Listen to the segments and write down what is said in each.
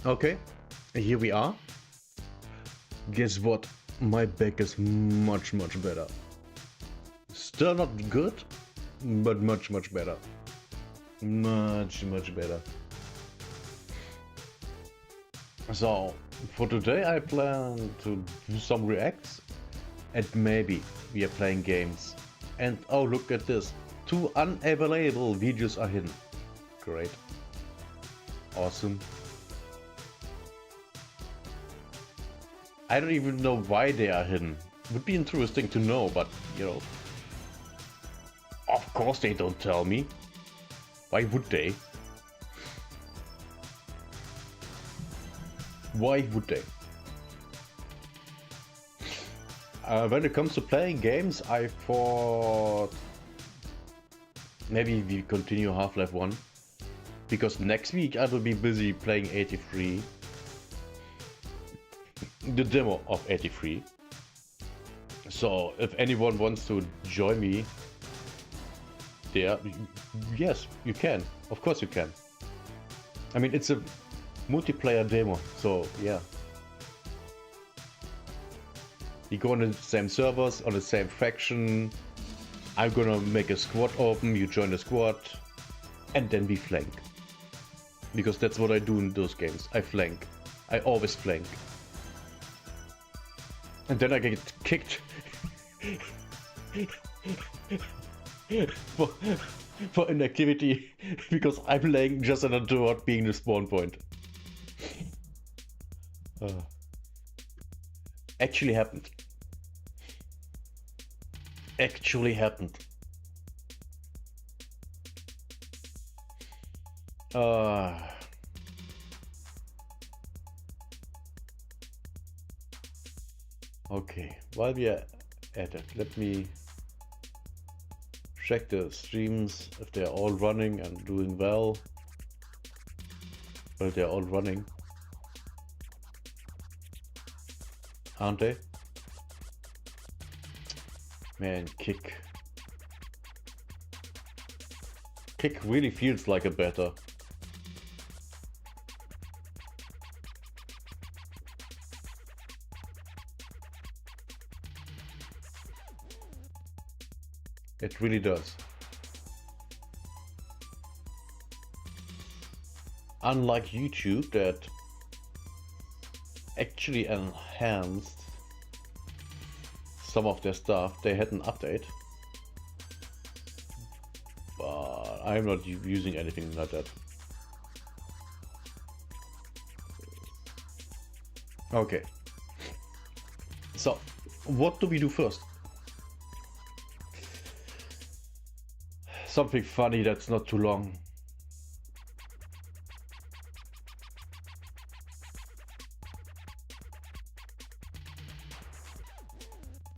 Okay, here we are. Guess what? My back is much better. Still not good, but much better. Much better. So, for today I plan to do some reacts and maybe we are playing games. And oh, look at this. 2 unavailable videos are hidden. Great. Awesome. I don't even know why they are hidden. Would be interesting to know, but you know. Of course they don't tell me. Why would they? Why would they? When it comes to playing games, I thought maybe we continue Half-Life 1. Because next week I will be busy playing 83. The demo of 83. So if anyone wants to join me there, yes, you can. Of course you can. I mean, it's a multiplayer demo, so yeah. We go on the same servers, on the same faction. I'm gonna make a squad open, you join the squad, and then we flank. Because that's what I do in those games. I flank. I always flank. And then I get kicked for inactivity because I'm laying just on a door being the spawn point. Actually happened. Actually happened. Okay, while we are at it, let me check the streams if they're all running and doing well. Well, they're all running, aren't they? Man, Kick really feels like a beta. It really does. Unlike YouTube that actually enhanced some of their stuff, they had an update. But I'm not using anything like that. Okay. So, what do we do first? Something funny that's not too long.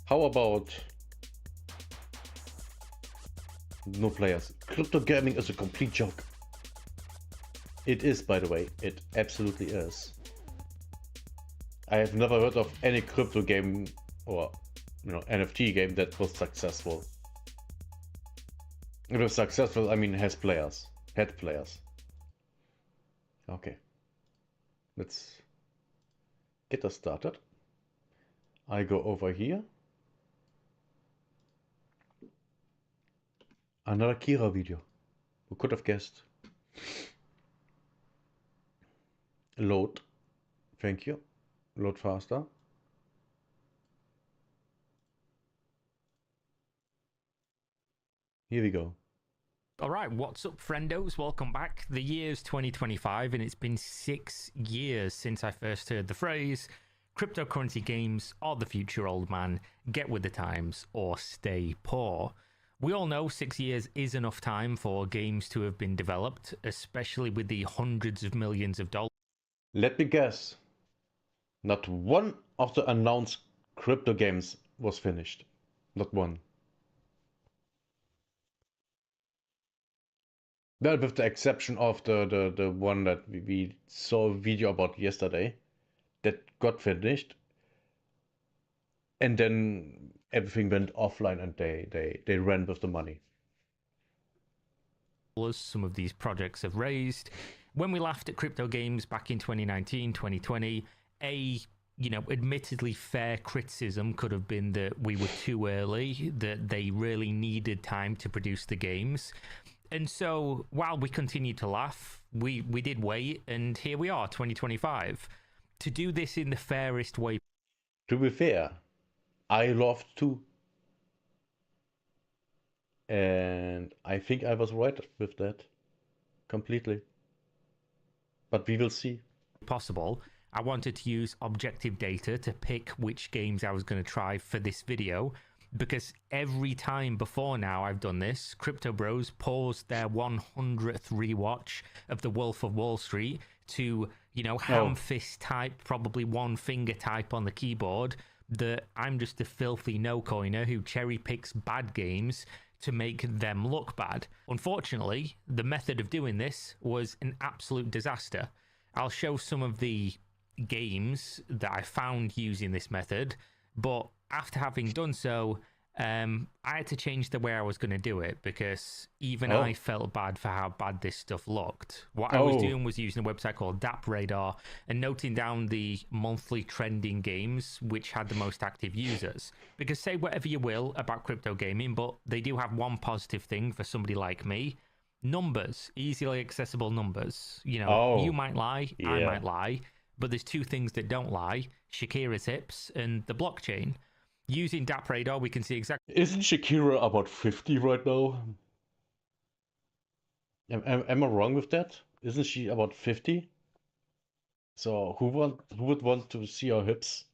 How about no players? Crypto gaming is a complete joke. It is, by the way. It absolutely is. I have never heard of any crypto game or NFT game that was successful. It was successful, I mean, had players. Okay. Let's get us started. I go over here. Another Kira video. Who could have guessed? Load. Thank you. Load faster. Here we go. All right, what's up, friendos? Welcome back. The year's 2025, and it's been 6 years since I first heard the phrase, cryptocurrency games are the future, old man. Get with the times or stay poor. We all know 6 years is enough time for games to have been developed, especially with the hundreds of millions of dollars. Let me guess. Not one of the announced crypto games was finished. Not one. Well, with the exception of the one that we saw a video about yesterday that got finished. And then everything went offline and they ran with the money. Some of these projects have raised. When we laughed at crypto games back in 2019, 2020, admittedly fair criticism could have been that we were too early, that they really needed time to produce the games. And so while we continued to laugh, we did wait, and here we are, 2025. To do this in the fairest way. To be fair, I loved too. And I think I was right with that. Completely. But we will see. Possible. I wanted to use objective data to pick which games I was going to try for this video, because every time before now I've done this, Crypto Bros paused their 100th rewatch of The Wolf of Wall Street to, ham fist type, probably one finger type on the keyboard, that I'm just a filthy no-coiner who cherry picks bad games to make them look bad. Unfortunately, the method of doing this was an absolute disaster. I'll show some of the games that I found using this method, but after having done so, I had to change the way I was going to do it, because even I felt bad for how bad this stuff looked. What I was doing was using a website called DappRadar and noting down the monthly trending games which had the most active users. Because say whatever you will about crypto gaming, but they do have one positive thing for somebody like me: numbers, easily accessible numbers. You might lie, I might lie, but there's two things that don't lie: Shakira's hips and the blockchain. Using DappRadar, we can see exactly... Isn't Shakira about 50 right now? Am I wrong with that? Isn't she about 50? So who would want to see her hips?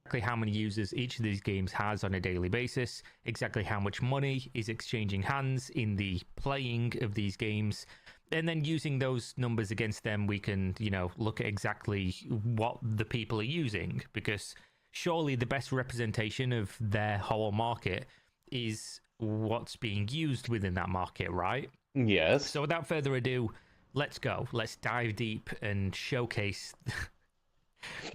Exactly how many users each of these games has on a daily basis, exactly how much money is exchanging hands in the playing of these games, and then using those numbers against them, we can, look at exactly what the people are using, because surely the best representation of their whole market is what's being used within that market, right? Yes. So without further ado, let's go. Let's dive deep and showcase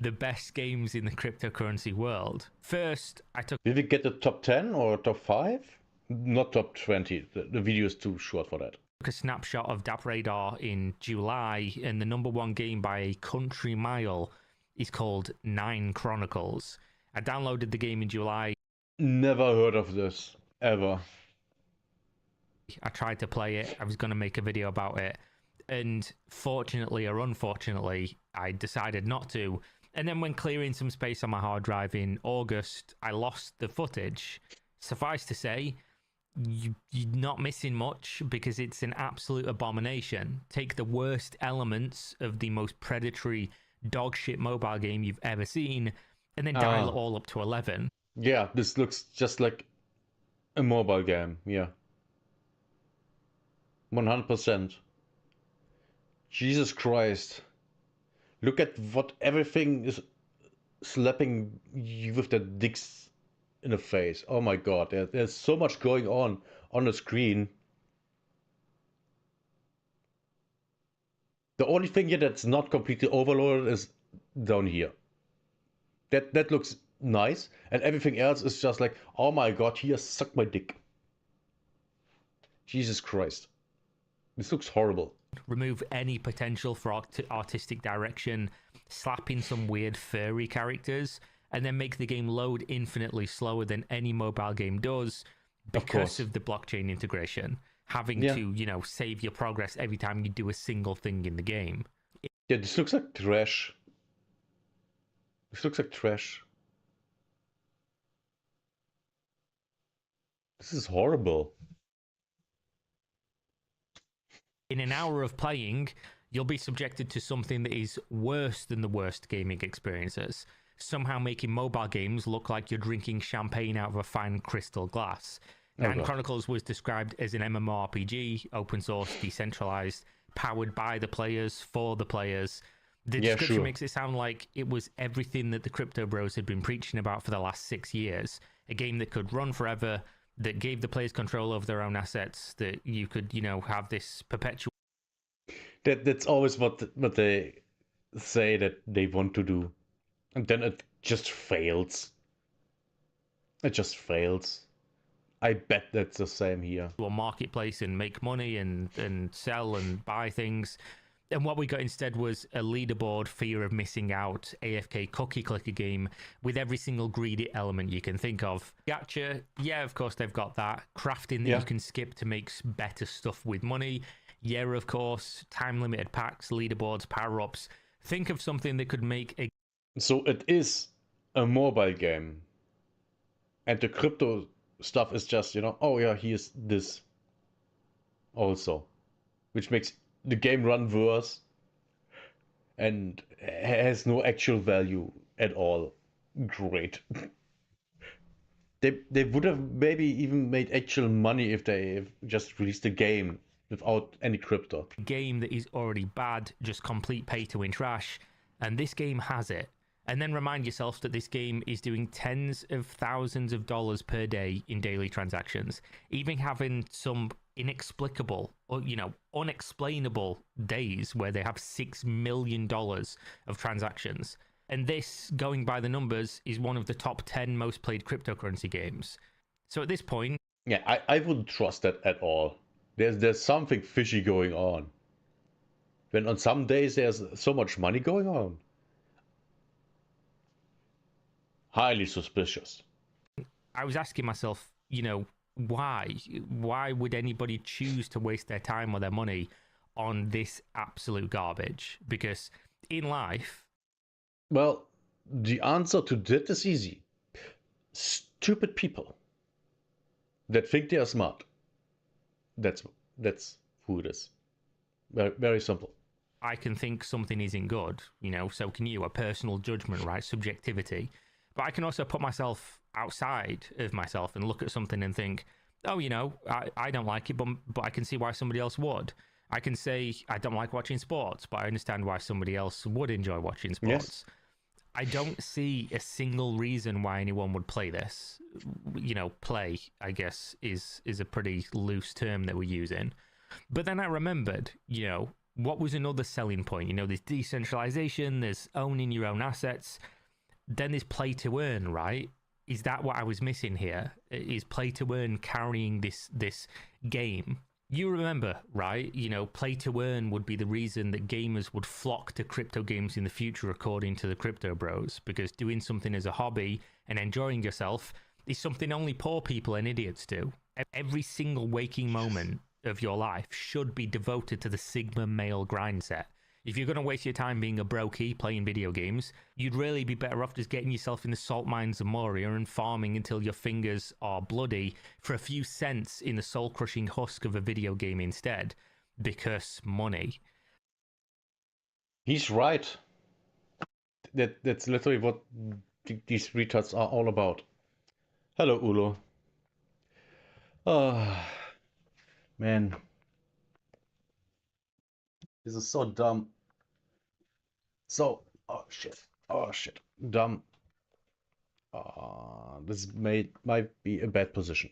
the best games in the cryptocurrency world. First, Did we get the top 10 or top 5? Not top 20. The video is too short for that. A snapshot of DappRadar in July, and the number one game by a country mile is called Nine Chronicles. I downloaded the game in July. Never heard of this, ever. I tried to play it. I was going to make a video about it. And fortunately or unfortunately, I decided not to. And then when clearing some space on my hard drive in August, I lost the footage. Suffice to say, you're not missing much, because it's an absolute abomination. Take the worst elements of the most predatory dogshit mobile game you've ever seen, and then dial it all up to 11. Yeah, this looks just like a mobile game, yeah. 100%. Jesus Christ. Look at what everything is slapping you with their dicks in the face. Oh my god, there's so much going on the screen. The only thing here that's not completely overloaded is down here. That looks nice, and everything else is just like, oh my god, here, suck my dick. Jesus Christ. This looks horrible. Remove any potential for artistic direction, slap in some weird furry characters, and then make the game load infinitely slower than any mobile game does because of the blockchain integration. Having to, save your progress every time you do a single thing in the game. Yeah, this looks like trash. This looks like trash. This is horrible. In an hour of playing, you'll be subjected to something that is worse than the worst gaming experiences, somehow making mobile games look like you're drinking champagne out of a fine crystal glass. Nine Chronicles was described as an MMORPG, open source, decentralized, powered by the players, for the players. The description makes it sound like it was everything that the Crypto Bros had been preaching about for the last 6 years. A game that could run forever, that gave the players control over their own assets, that you could, have this perpetual... That's always what they say that they want to do. And then it just fails. It just fails. I bet that's the same here. Marketplace and make money and sell and buy things. And what we got instead was a leaderboard, fear of missing out, AFK cookie clicker game with every single greedy element you can think of. Gacha, yeah, of course they've got that. Crafting that Yeah. you can skip to make better stuff with money. Yeah, of course. Time limited packs, leaderboards, power ups. Think of something that could make a So it is a mobile game. And the crypto stuff is just, oh yeah, here's this also. Which makes the game run worse and has no actual value at all. Great. They would have maybe even made actual money if they just released a game without any crypto. game that is already bad, just complete pay to win trash, and this game has it. And then remind yourself that this game is doing tens of thousands of dollars per day in daily transactions, even having some inexplicable or unexplainable days where they have $6 million of transactions. And this, going by the numbers, is one of the top 10 most played cryptocurrency games. So at this point, Yeah, I wouldn't trust that at all. There's something fishy going on. When on some days there's so much money going on. Highly suspicious. I was asking myself, why? Why would anybody choose to waste their time or their money on this absolute garbage? Because in life, Well, the answer to that is easy. Stupid people that think they are smart. That's who it is. Very, very simple. I can think something isn't good, so can you. A personal judgment, right? Subjectivity. But I can also put myself outside of myself and look at something and think, oh, I don't like it, but I can see why somebody else would. I can say I don't like watching sports, but I understand why somebody else would enjoy watching sports. Yes. I don't see a single reason why anyone would play this. Play, I guess, is a pretty loose term that we're using. But then I remembered, what was another selling point? There's decentralization, there's owning your own assets. Then there's play to earn, right? Is that what I was missing here? Is play to earn carrying this game? You remember, right? Play to earn would be the reason that gamers would flock to crypto games in the future, according to the crypto bros, because doing something as a hobby and enjoying yourself is something only poor people and idiots do. Every single waking moment of your life should be devoted to the Sigma male grind set. If you're going to waste your time being a brokey playing video games, you'd really be better off just getting yourself in the salt mines of Moria and farming until your fingers are bloody for a few cents in the soul-crushing husk of a video game instead. Because money. He's right. That's literally what these retards are all about. Hello, Ulo. Man. This is so dumb. Oh shit. Dumb. This might be a bad position.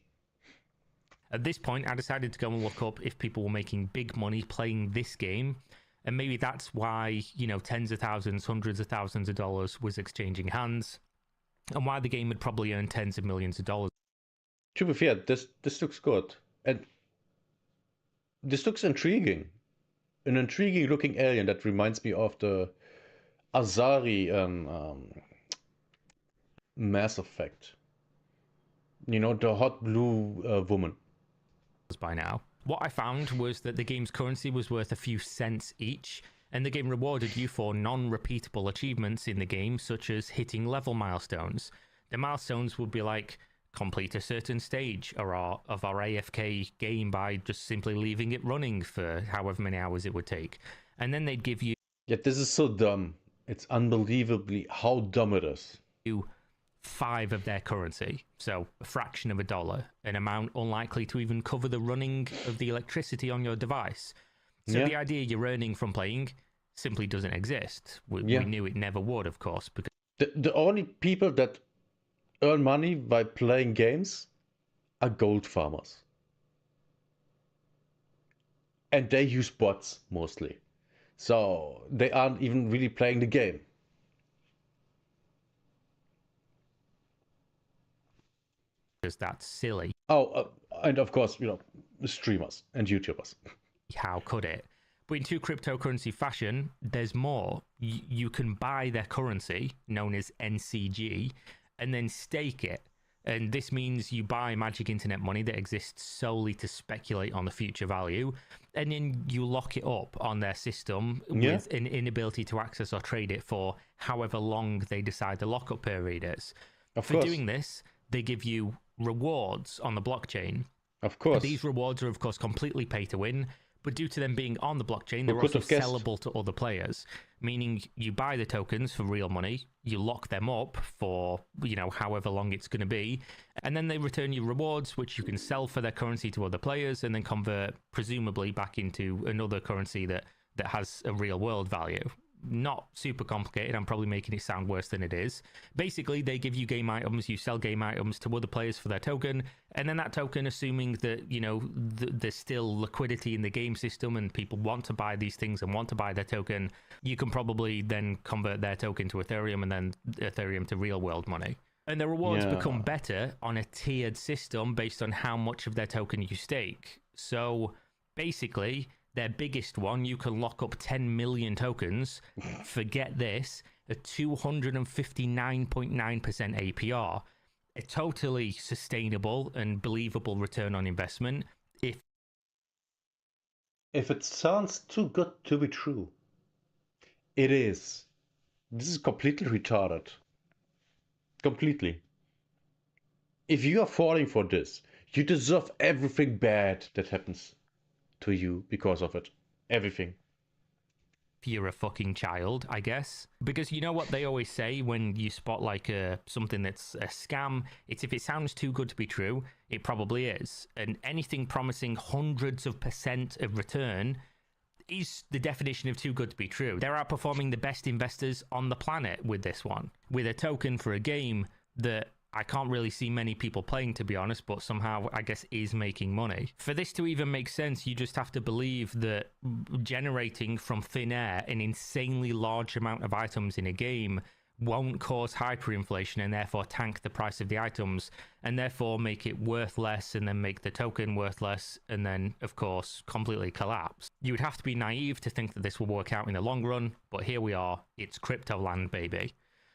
At this point, I decided to go and look up if people were making big money playing this game. And maybe that's why, tens of thousands, hundreds of thousands of dollars was exchanging hands. And why the game would probably earn tens of millions of dollars. To be fair, this looks good. And this looks intriguing. An intriguing looking alien that reminds me of the Azari Mass Effect. The hot blue woman. By now. What I found was that the game's currency was worth a few cents each, and the game rewarded you for non-repeatable achievements in the game, such as hitting level milestones. The milestones would be like, complete a certain stage of our AFK game by just simply leaving it running for however many hours it would take. And then they'd give you... Yet this is so dumb. It's unbelievably how dumb it is. 5 of their currency, so a fraction of $1, an amount unlikely to even cover the running of the electricity on your device. So the idea you're earning from playing simply doesn't exist. We knew it never would, of course. Because the only people that earn money by playing games are gold farmers. And they use bots mostly. So they aren't even really playing the game. Because that's silly. And of course, streamers and YouTubers. How could it? But in true cryptocurrency fashion, there's more. You can buy their currency, known as NCG, and then stake it. And this means you buy magic internet money that exists solely to speculate on the future value, and then you lock it up on their system with an inability to access or trade it for however long they decide the lockup period is. For doing this, they give you rewards on the blockchain. Of course. These rewards are, of course, completely pay to win, but due to them being on the blockchain, they're also sellable to other players, meaning you buy the tokens for real money, you lock them up for, however long it's going to be, and then they return you rewards, which you can sell for their currency to other players and then convert, presumably, back into another currency that has a real world value. Not super complicated. I'm probably making it sound worse than it is. Basically, they give you game items, you sell game items to other players for their token, and then that token, assuming that, there's still liquidity in the game system and people want to buy these things and want to buy their token, you can probably then convert their token to Ethereum and then Ethereum to real world money. And the rewards become better on a tiered system based on how much of their token you stake. So basically, their biggest one, you can lock up 10 million tokens, forget this, a 259.9% APR, a totally sustainable and believable return on investment. If it sounds too good to be true, it is. This is completely retarded. Completely. If you are falling for this, you deserve everything bad that happens to you because of it. Everything. If you're a fucking child, I guess. Because you know what they always say when you spot something that's a scam? It's if it sounds too good to be true, it probably is. And anything promising hundreds of % of return is the definition of too good to be true. They're outperforming the best investors on the planet with this one. With a token for a game that I can't really see many people playing, to be honest, but somehow, I guess, is making money. For this to even make sense, you just have to believe that generating from thin air an insanely large amount of items in a game won't cause hyperinflation and therefore tank the price of the items and therefore make it worth less and then make the token worth less and then, of course, completely collapse. You would have to be naive to think that this will work out in the long run, but here we are. It's crypto land, baby.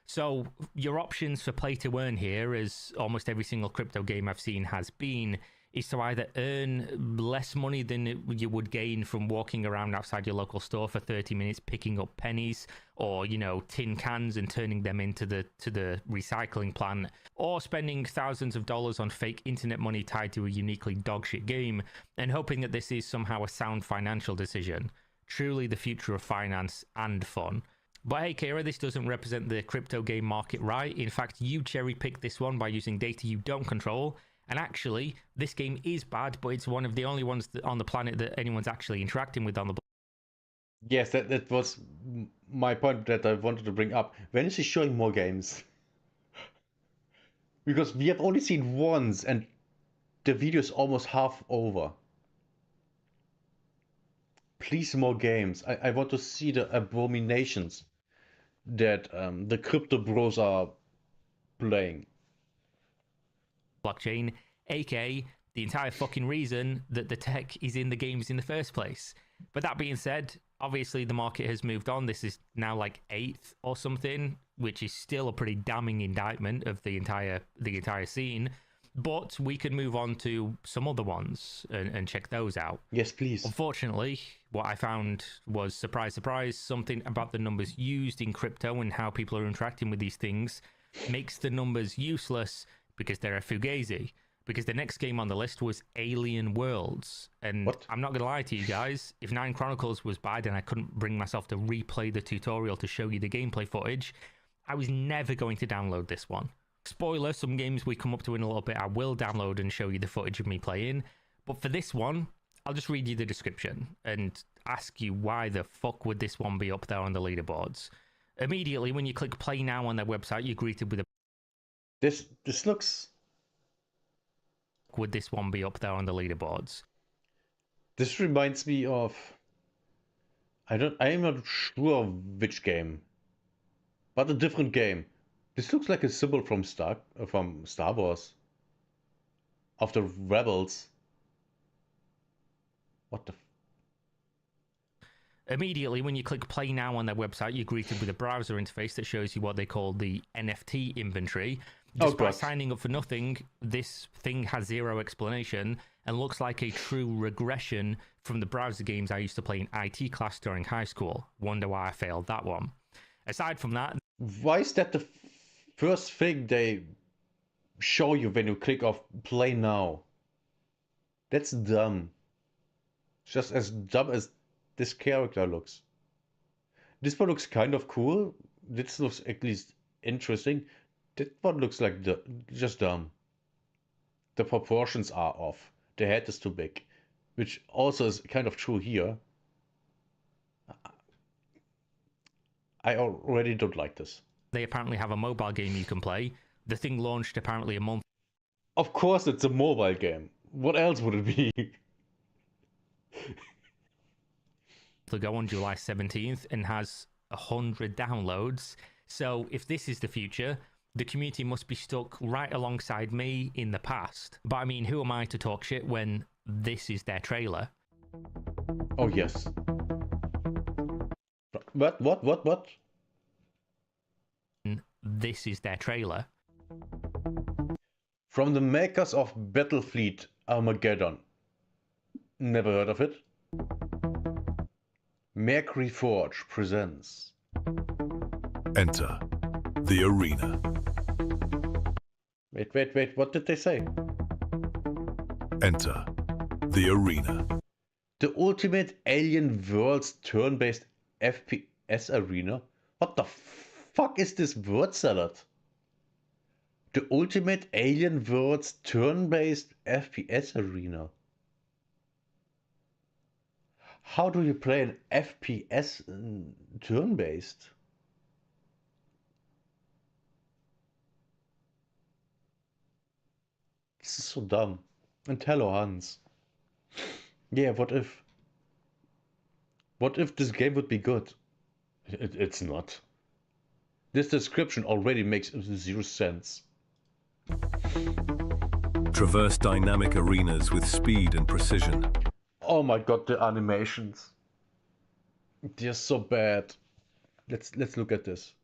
So your options for play to earn here, as almost every single crypto game I've seen has been, is to either earn less money than you would gain from walking around outside your local store for 30 minutes picking up pennies or, tin cans and turning them into the recycling plant, or spending thousands of dollars on fake internet money tied to a uniquely dogshit game and hoping that this is somehow a sound financial decision. Truly the future of finance and fun. But hey, Kira, this doesn't represent the crypto game market, right? In fact, you cherry-picked this one by using data you don't control. And actually, this game is bad, but it's one of the only ones on the planet that anyone's actually interacting with on the... Yes, that was my point that I wanted to bring up. When is he showing more games? Because we have only seen once, and the video is almost half over. Please, more games. I want to see the abominations that the crypto bros are playing. Blockchain, aka the entire fucking reason that the tech is in the games in the first place. But that being said, obviously the market has moved on. This is now like 8th or something, which is still a pretty damning indictment of the entire scene. But we can move on to some other ones and check those out. Yes, please. Unfortunately, what I found was, surprise, surprise, something about the numbers used in crypto and how people are interacting with these things makes the numbers useless because they're a fugazi. Because the next game on the list was Alien Worlds. And what? I'm not going to lie to you guys, if 9 Chronicles was bad and I couldn't bring myself to replay the tutorial to show you the gameplay footage, I was never going to download this one. Spoiler, some games we come up to in a little bit I will download and show you the footage of me playing. But for this one, I'll just read you the description and ask you why the fuck would this one be up there on the leaderboards. Immediately, when you click play now on their website, you're greeted with a... This looks... Would this one be up there on the leaderboards? This reminds me of... I am not sure which game. But a different game. This looks like a symbol from Star Wars. Of the Rebels. What the... Immediately, when you click play now on their website, you're greeted with a browser interface that shows you what they call the NFT inventory. Despite signing up for nothing, this thing has zero explanation and looks like a true regression from the browser games I used to play in IT class during high school. Wonder why I failed that one. Aside from that... Why is that the first thing they show you when you click off play now? That's dumb. Just as dumb as this character looks. This one looks kind of cool. This looks at least interesting. That one looks like just dumb. The proportions are off. The head is too big, which also is kind of true here. I already don't like this. They apparently have a mobile game you can play. The thing launched apparently a month. Of course it's a mobile game. What else would it be? Ago on July 17th and has 100 downloads. So if this is the future, the community must be stuck right alongside me in the past. But I mean, who am I to talk shit when this is their trailer? Oh yes. What? This is their trailer. From the makers of Battlefleet Armageddon. Never heard of it. Mercury Forge presents. Enter the arena. Wait, what did they say? Enter the arena. The ultimate Alien Worlds turn-based FPS arena? What the fuck is this word salad? The ultimate Alien Worlds turn-based FPS arena. How do you play an FPS turn-based? This is so dumb. And hello, Hans. Yeah, what if? What if this game would be good? It's not. This description already makes 0 sense. Traverse dynamic arenas with speed and precision. Oh my god, the animations. They're so bad. Let's look at this.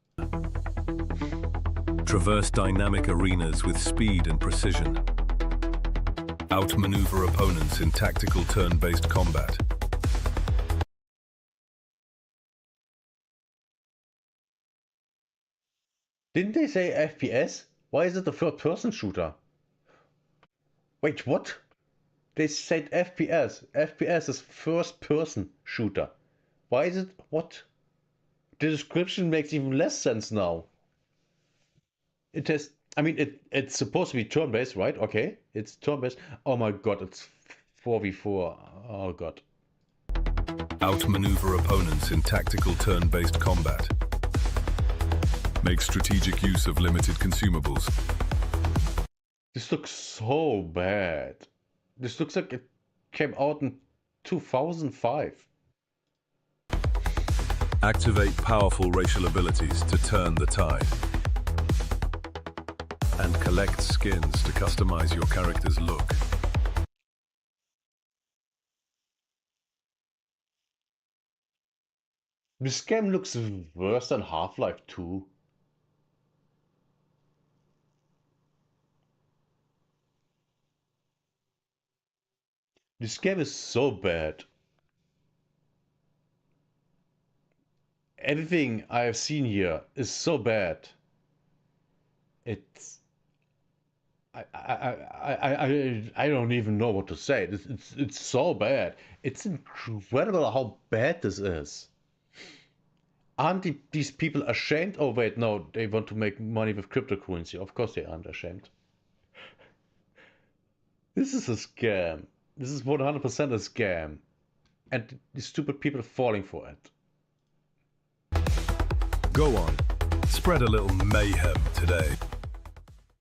Traverse dynamic arenas with speed and precision. Outmaneuver opponents in tactical turn-based combat. Didn't they say FPS? Why is it a third-person shooter? Wait, what? They said FPS. FPS is first-person shooter. Why is it... what? The description makes even less sense now. It has... I mean, it's supposed to be turn-based, right? Okay, it's turn-based. Oh my god, it's 4v4. Oh god. Outmaneuver opponents in tactical turn-based combat. Make strategic use of limited consumables. This looks so bad. This looks like it came out in 2005. Activate powerful racial abilities to turn the tide. And collect skins to customize your character's look. This game looks worse than Half-Life 2. This game is so bad. Everything I have seen here is so bad. It's... I don't even know what to say. It's so bad. It's incredible how bad this is. Aren't these people ashamed? Oh wait, no, they want to make money with cryptocurrency. Of course they aren't ashamed. This is a scam. This is 100% a scam. And the stupid people are falling for it. Go on, spread a little mayhem today.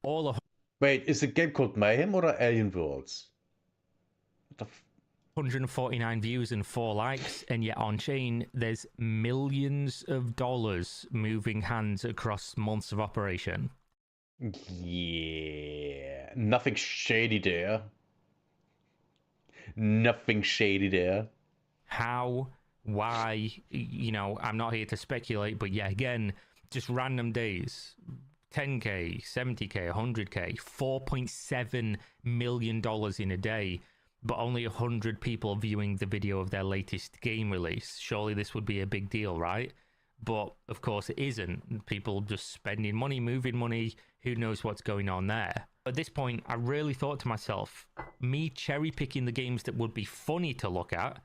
All of Wait, is the game called Mayhem or Alien Worlds? What the 149 views and 4 likes, and yet on chain there's millions of dollars moving hands across months of operation. Yeah, nothing shady there. Nothing shady there. How Why? I'm not here to speculate, but yeah, again, just random days. 10K, 70K, 100K, $4.7 million in a day, but only 100 people viewing the video of their latest game release. Surely this would be a big deal, right? But of course it isn't. People just spending money, moving money, who knows what's going on there. At this point, I really thought to myself, me cherry picking the games that would be funny to look at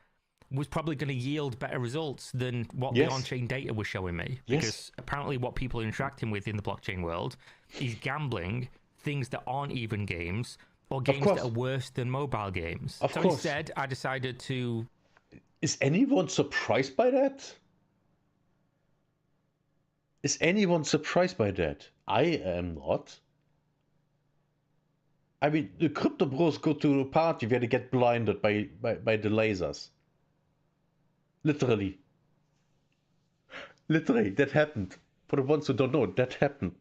was probably going to yield better results than what the on-chain data was showing me. Because apparently what people are interacting with in the blockchain world is gambling, things that aren't even games, or games that are worse than mobile games. So instead, I decided to... Is anyone surprised by that? Is anyone surprised by that? I am not. I mean, the crypto bros go to a party where they get blinded by the lasers. Literally. Literally, that happened. For the ones who don't know, that happened.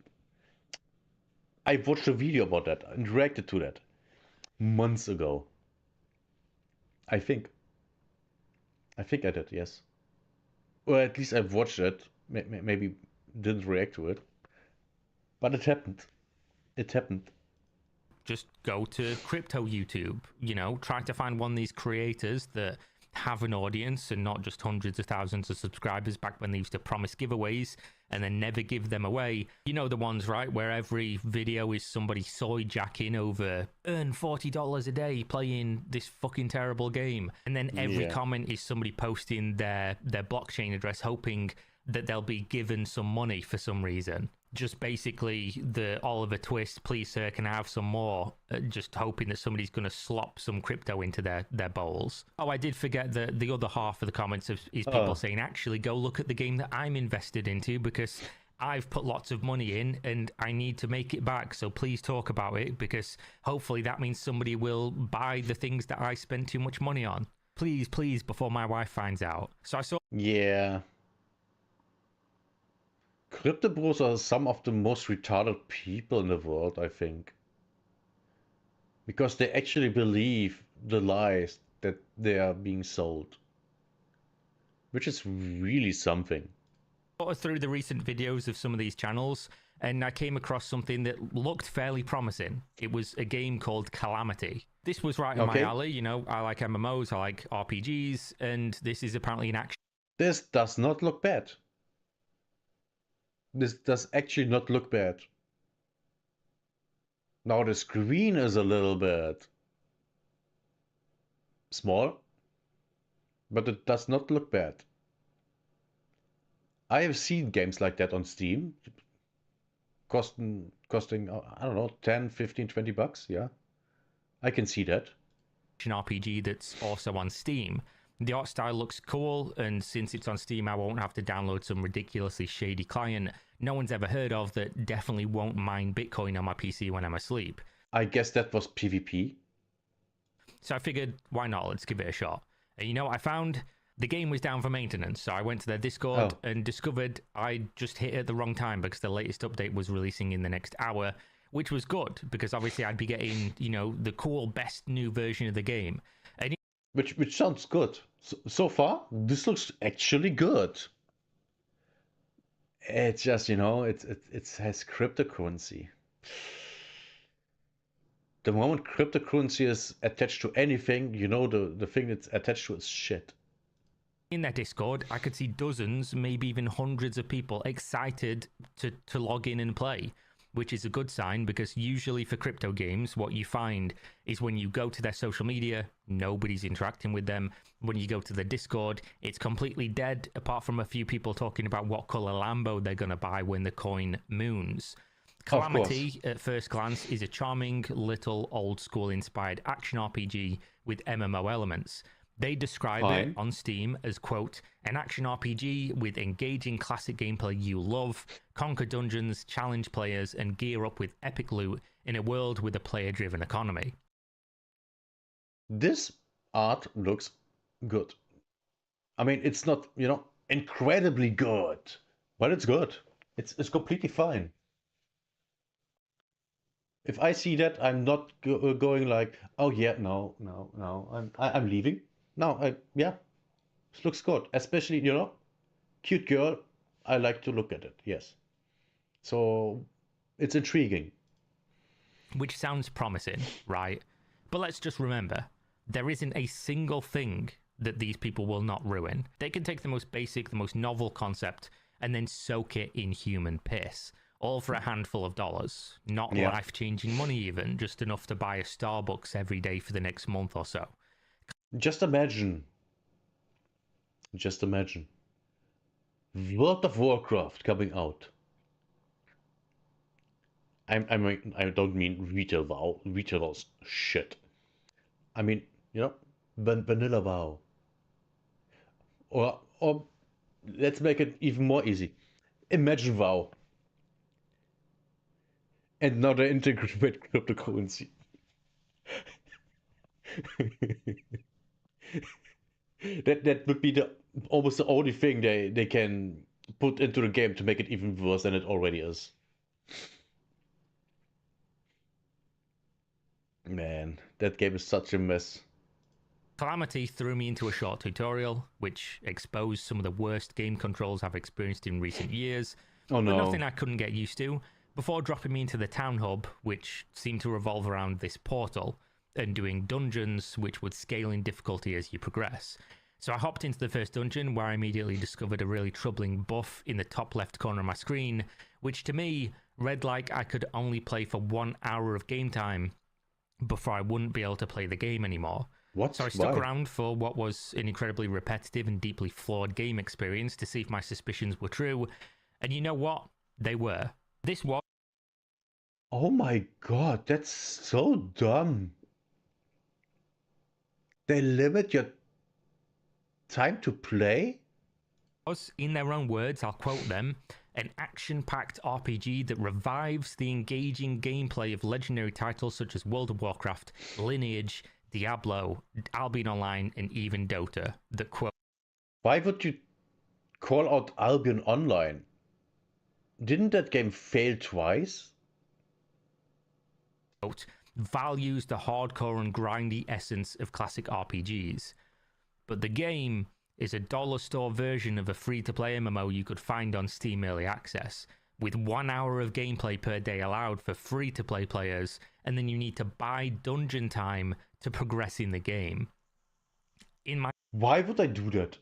I watched a video about that and reacted to that months ago. I think I did, yes. Or at least I've watched it. Maybe didn't react to it. But it happened. It happened. Just go to crypto YouTube, try to find one of these creators that have an audience and not just hundreds of thousands of subscribers back when they used to promise giveaways and then never give them away. You know the ones, right, where every video is somebody soy jacking over earn $40 a day playing this fucking terrible game, and then every comment is somebody posting their blockchain address hoping that they'll be given some money for some reason. Just basically the Oliver Twist, please sir, can I have some more? Just hoping that somebody's going to slop some crypto into their bowls. Oh, I did forget the other half of the comments is people saying, actually go look at the game that I'm invested into because I've put lots of money in and I need to make it back. So please talk about it because hopefully that means somebody will buy the things that I spent too much money on. Please, please, before my wife finds out. So I saw... Yeah. Crypto bros are some of the most retarded people in the world, I think. Because they actually believe the lies that they are being sold. Which is really something. Through the recent videos of some of these channels, and I came across something that looked fairly promising. It was a game called Calamity. This was right in my alley, I like MMOs, I like RPGs, and this is apparently an action. This does not look bad. This does actually not look bad. Now the screen is a little bit small, but it does not look bad. I have seen games like that on Steam, costing, I don't know, 10, 15, 20 bucks, yeah. I can see that. An RPG that's also on Steam. The art style looks cool, and since it's on Steam, I won't have to download some ridiculously shady client no one's ever heard of that definitely won't mine Bitcoin on my PC when I'm asleep. I guess that was PvP. So I figured, why not? Let's give it a shot. And I found the game was down for maintenance, so I went to their Discord and discovered I just hit it at the wrong time because the latest update was releasing in the next hour, which was good because obviously I'd be getting, the cool best new version of the game. And which sounds good. So far, this looks actually good. It's just, it has cryptocurrency. The moment cryptocurrency is attached to anything, the thing it's attached to is shit. In their Discord, I could see dozens, maybe even hundreds of people excited to log in and play, which is a good sign because usually for crypto games, what you find is when you go to their social media, nobody's interacting with them. When you go to the Discord, it's completely dead, apart from a few people talking about what color Lambo they're going to buy when the coin moons. Calamity, at first glance, is a charming little old school inspired action RPG with MMO elements. They describe it on Steam as, quote, an action RPG with engaging classic gameplay you love, conquer dungeons, challenge players, and gear up with epic loot in a world with a player-driven economy. This art looks good. I mean, it's not, incredibly good, but it's good. It's completely fine. If I see that, I'm not going like, oh yeah, no, I'm leaving. No, yeah, It looks good, especially, cute girl. I like to look at it, yes. So it's intriguing. Which sounds promising, right? But let's just remember, there isn't a single thing that these people will not ruin. They can take the most basic, the most novel concept, and then soak it in human piss. All for a handful of dollars. Not life-changing money even, just enough to buy a Starbucks every day for the next month or so. Just imagine. World of Warcraft coming out. I don't mean retail WoW. Retail WoW's shit. I mean, vanilla WoW. Or let's make it even more easy. Imagine WoW. And now they integrate cryptocurrency. That would be almost the only thing they can put into the game to make it even worse than it already is. Man, that game is such a mess. Calamity threw me into a short tutorial, which exposed some of the worst game controls I've experienced in recent years. Oh no. But nothing I couldn't get used to, before dropping me into the town hub, which seemed to revolve around this portal, and doing dungeons, which would scale in difficulty as you progress. So I hopped into the first dungeon, where I immediately discovered a really troubling buff in the top left corner of my screen, which to me read like I could only play for 1 hour of game time before I wouldn't be able to play the game anymore. What? So I stuck around for what was an incredibly repetitive and deeply flawed game experience to see if my suspicions were true. And you know what? They were. This was... Oh my god, that's so dumb. They limit your time to play? In their own words, I'll quote them, an action-packed RPG that revives the engaging gameplay of legendary titles such as World of Warcraft, Lineage, Diablo, Albion Online, and even Dota. The quote... Why would you call out Albion Online? Didn't that game fail twice? Values the hardcore and grindy essence of classic RPGs. But the game is a dollar store version of a free-to-play MMO you could find on Steam Early Access, with 1 hour of gameplay per day allowed for free-to-play players, and then you need to buy dungeon time to progress in the game. Why would I do that?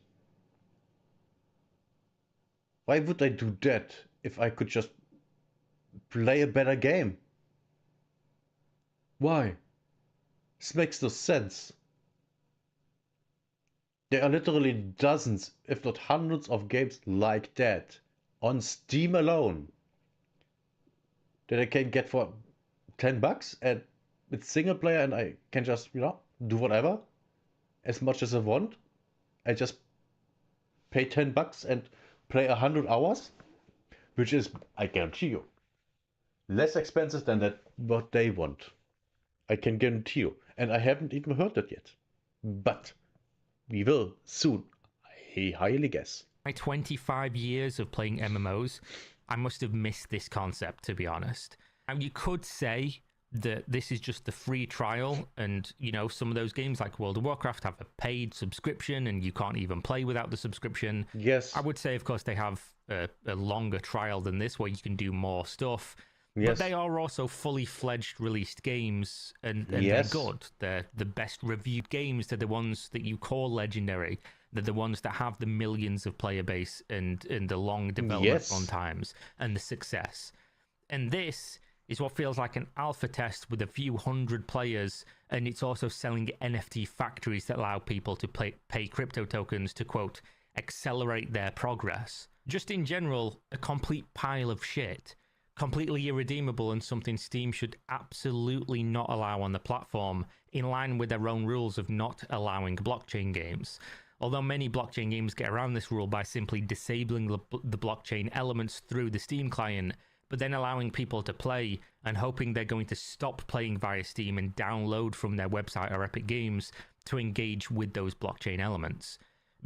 Why would I do that if I could just play a better game? Why? This makes no sense. There are literally dozens, if not hundreds of games like that on Steam alone that I can get for $10 and it's single player and I can just, do whatever as much as I want. I just pay $10 and play 100 hours, which is, I guarantee you, less expensive than that what they want. I can guarantee you. And I haven't even heard that yet. But we will soon, I highly guess. My 25 years of playing MMOs, I must have missed this concept, to be honest. And you could say that this is just the free trial, and, some of those games like World of Warcraft have a paid subscription, and you can't even play without the subscription. Yes. I would say, of course, they have a longer trial than this, where you can do more stuff. Yes. But they are also fully fledged released games, and Yes. they're good. They're the best reviewed games. They're the ones that you call legendary. They're the ones that have the millions of player base and the long development run times and the success. And this is what feels like an alpha test with a few hundred players, and it's also selling NFT factories that allow people to pay crypto tokens to, quote, accelerate their progress. Just in general, a complete pile of shit. Completely irredeemable and something Steam should absolutely not allow on the platform, in line with their own rules of not allowing blockchain games. Although many blockchain games get around this rule by simply disabling the blockchain elements through the Steam client, but then allowing people to play and hoping they're going to stop playing via Steam and download from their website or Epic Games to engage with those blockchain elements.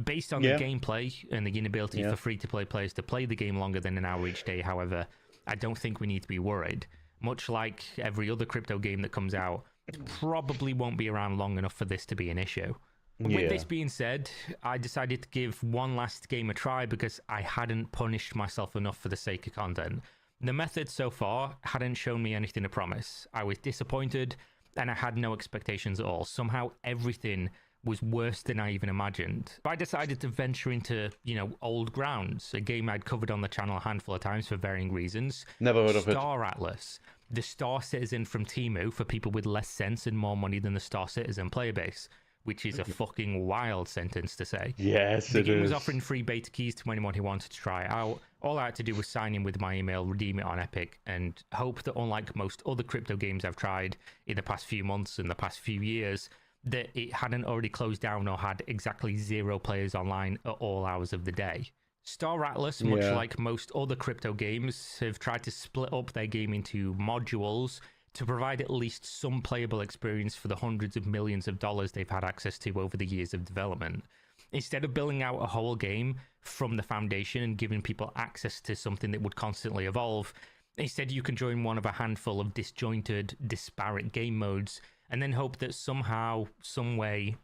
Based on the gameplay and the inability for free-to-play players to play the game longer than an hour each day, however, I don't think we need to be worried. Much like every other crypto game that comes out, it probably won't be around long enough for this to be an issue. With this being said, I decided to give one last game a try because I hadn't punished myself enough for the sake of content. The method so far hadn't shown me anything to promise. I was disappointed and I had no expectations at all. Somehow everything was worse than I even imagined. I decided to venture into, old grounds, a game I'd covered on the channel a handful of times for varying reasons. Never heard of it. Star Atlas, the Star Citizen from Temu for people with less sense and more money than the Star Citizen player base, which is a fucking wild sentence to say. Yes, the it game is. was offering free beta keys to anyone who wanted to try it out. All I had to do was sign in with my email, redeem it on Epic, and hope that unlike most other crypto games I've tried in the past few months and the past few years, that it hadn't already closed down or had exactly 0 players online at all hours of the day. Star Atlas, much like most other crypto games, have tried to split up their game into modules to provide at least some playable experience for the hundreds of millions of dollars they've had access to over the years of development. Instead of building out a whole game from the foundation and giving people access to something that would constantly evolve, instead you can join one of a handful of disjointed, disparate game modes and then hope that somehow, some way,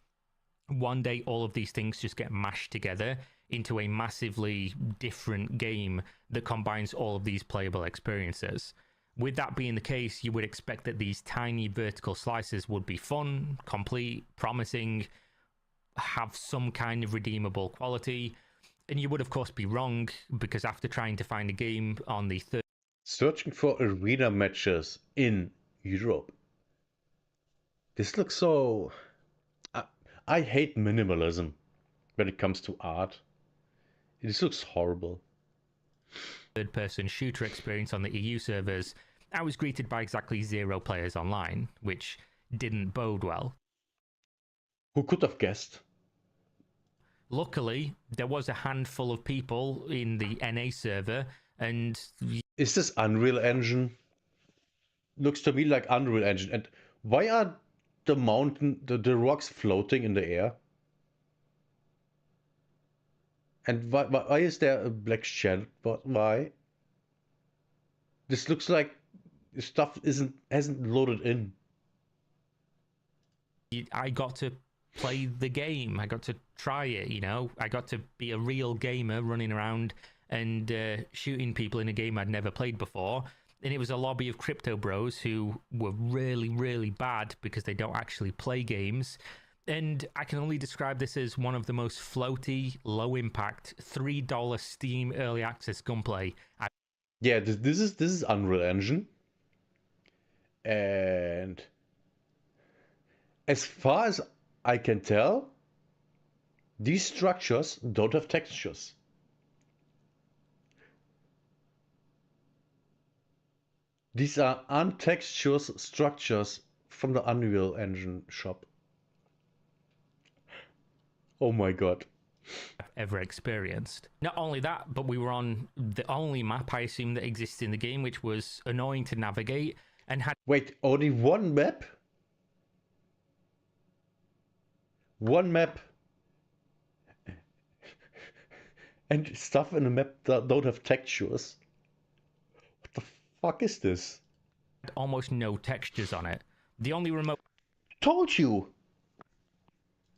one day all of these things just get mashed together into a massively different game that combines all of these playable experiences. With that being the case, you would expect that these tiny vertical slices would be fun, complete, promising, have some kind of redeemable quality, and you would of course be wrong, because after trying to find a game on the Searching for arena matches in Europe. This looks so... I hate minimalism when it comes to art. This looks horrible. third-person shooter experience on the EU servers, I was greeted by exactly 0 players online, which didn't bode well. Who could have guessed? Luckily, there was a handful of people in the NA server, and... Is this Unreal Engine? Looks to me like Unreal Engine. And why are the the rocks floating in the air? And why is there a black shadow? Why? This looks like stuff hasn't loaded in. I got to play the game. I got to try it, I got to be a real gamer running around and shooting people in a game I'd never played before. And it was a lobby of crypto bros who were really, really bad because they don't actually play games. And I can only describe this as one of the most floaty, low-impact, $3 Steam early access gunplay. Yeah, this is Unreal Engine. And as far as I can tell, these structures don't have textures. These are untextured structures from the Unreal Engine shop. Oh my god. Ever experienced. Not only that, but we were on the only map I assume that exists in the game, which was annoying to navigate and had... Wait, only one map? One map? And stuff in the map that don't have textures? What the fuck is this? almost no textures on it. The only Told you!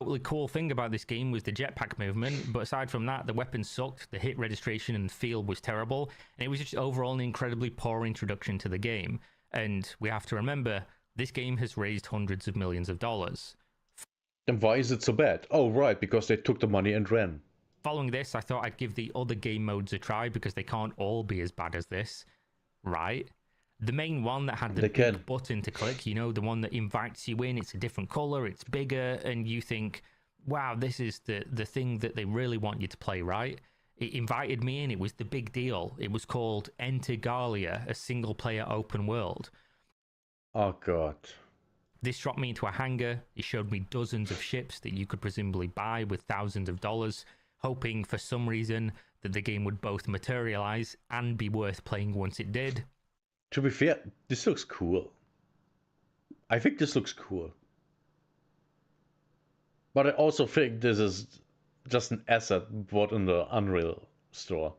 remotely cool thing about this game was the jetpack movement, but aside from that, the weapons sucked, the hit registration and feel was terrible, and it was just overall an incredibly poor introduction to the game. And we have to remember, this game has raised hundreds of millions of dollars. Then why is it so bad? Oh right, because they took the money and ran. Following this, I thought I'd give the other game modes a try because they can't all be as bad as this, right? The main one that had the big button to click, you know, the one that invites you in, it's a different color, it's bigger, and you think, wow, this is the thing that they really want you to play, right? It invited me in, it was the big deal. It was called Enter Galia, a single-player open world. Oh god. This dropped me into a hangar. It showed me dozens of ships that you could presumably buy with thousands of dollars, hoping for some reason that the game would both materialize and be worth playing once it did. To be fair, this looks cool. I think this looks cool. But I also think this is just an asset bought in the Unreal store.